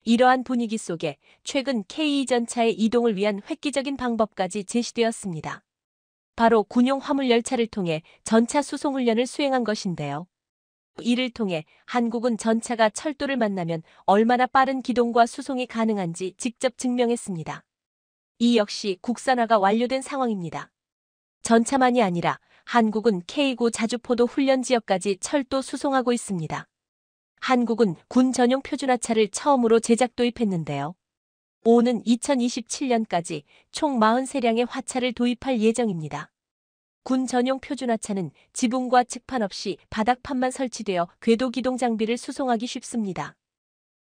이러한 분위기 속에 최근 K2전차의 이동을 위한 획기적인 방법까지 제시되었습니다. 바로 군용 화물 열차를 통해 전차 수송 훈련을 수행한 것인데요. 이를 통해 한국은 전차가 철도를 만나면 얼마나 빠른 기동과 수송이 가능한지 직접 증명했습니다. 이 역시 국산화가 완료된 상황입니다. 전차만이 아니라 한국은 K9 자주포도 훈련 지역까지 철도 수송하고 있습니다. 한국은 군 전용 표준화차를 처음으로 제작 도입했는데요. 오는 2027년까지 총 43량의 화차를 도입할 예정입니다. 군 전용 표준화차는 지붕과 측판 없이 바닥판만 설치되어 궤도 기동 장비를 수송하기 쉽습니다.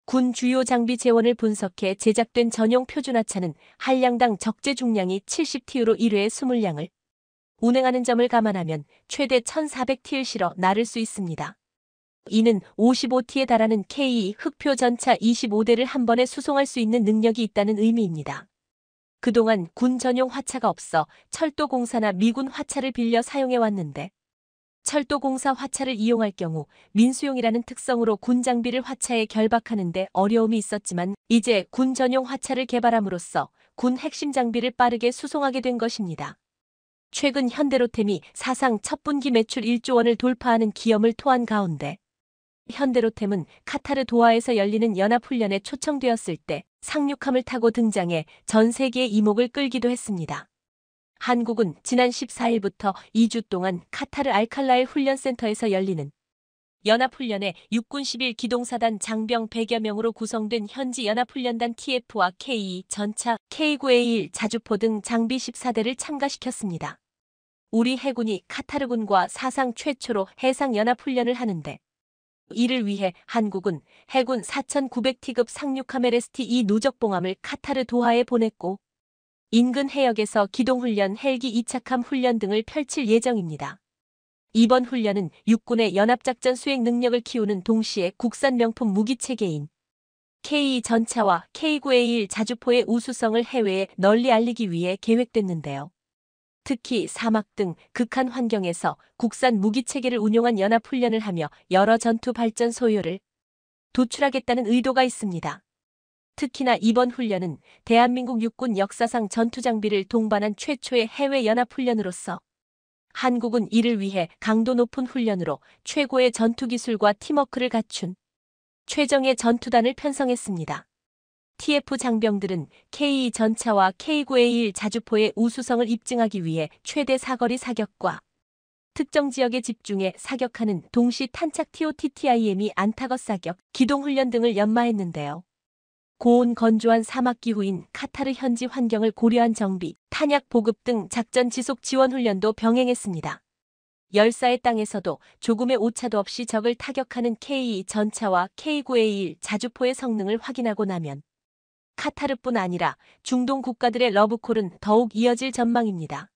군 주요 장비 재원을 분석해 제작된 전용 표준화차는 한 량당 적재 중량이 70TU로 1회에 20량을 운행하는 점을 감안하면 최대 1,400T를 실어 나를 수 있습니다. 이는 55T에 달하는 K 흑표 전차 25대를 한 번에 수송할 수 있는 능력이 있다는 의미입니다. 그동안 군 전용 화차가 없어 철도공사나 미군 화차를 빌려 사용해왔는데 철도공사 화차를 이용할 경우 민수용이라는 특성으로 군 장비를 화차에 결박하는 데 어려움이 있었지만 이제 군 전용 화차를 개발함으로써 군 핵심 장비를 빠르게 수송하게 된 것입니다. 최근 현대로템이 사상 첫 분기 매출 1조 원을 돌파하는 기염을 토한 가운데 현대로템은 카타르 도하에서 열리는 연합훈련에 초청되었을 때 상륙함을 타고 등장해 전 세계의 이목을 끌기도 했습니다. 한국은 지난 14일부터 2주 동안 카타르 알칼라일 훈련센터에서 열리는 연합훈련에 육군 11기동사단 장병 100여 명으로 구성된 현지 연합훈련단 TF와 K 전차, K9A1 자주포 등 장비 14대를 참가시켰습니다. 우리 해군이 카타르군과 사상 최초로 해상연합훈련을 하는데 이를 위해 한국은 해군 4,900T급 상륙함 LST-2 누적봉함을 카타르 도하에 보냈고 인근 해역에서 기동훈련 헬기 이착함 훈련 등을 펼칠 예정입니다. 이번 훈련은 육군의 연합작전 수행 능력을 키우는 동시에 국산 명품 무기체계인 K 전차와 K9A1 자주포의 우수성을 해외에 널리 알리기 위해 계획됐는데요. 특히 사막 등 극한 환경에서 국산 무기체계를 운용한 연합훈련을 하며 여러 전투 발전 소요를 도출하겠다는 의도가 있습니다. 특히나 이번 훈련은 대한민국 육군 역사상 전투장비를 동반한 최초의 해외 연합훈련으로서 한국은 이를 위해 강도 높은 훈련으로 최고의 전투기술과 팀워크를 갖춘 최정예 전투단을 편성했습니다. TF 장병들은 K2 전차와 K9A1 자주포의 우수성을 입증하기 위해 최대 사거리 사격과 특정 지역에 집중해 사격하는 동시 탄착 TOTTIM이 안타거 사격, 기동훈련 등을 연마했는데요. 고온 건조한 사막 기후인 카타르 현지 환경을 고려한 정비, 탄약 보급 등 작전 지속 지원 훈련도 병행했습니다. 열사의 땅에서도 조금의 오차도 없이 적을 타격하는 K2 전차와 K9A1 자주포의 성능을 확인하고 나면 카타르뿐 아니라 중동 국가들의 러브콜은 더욱 이어질 전망입니다.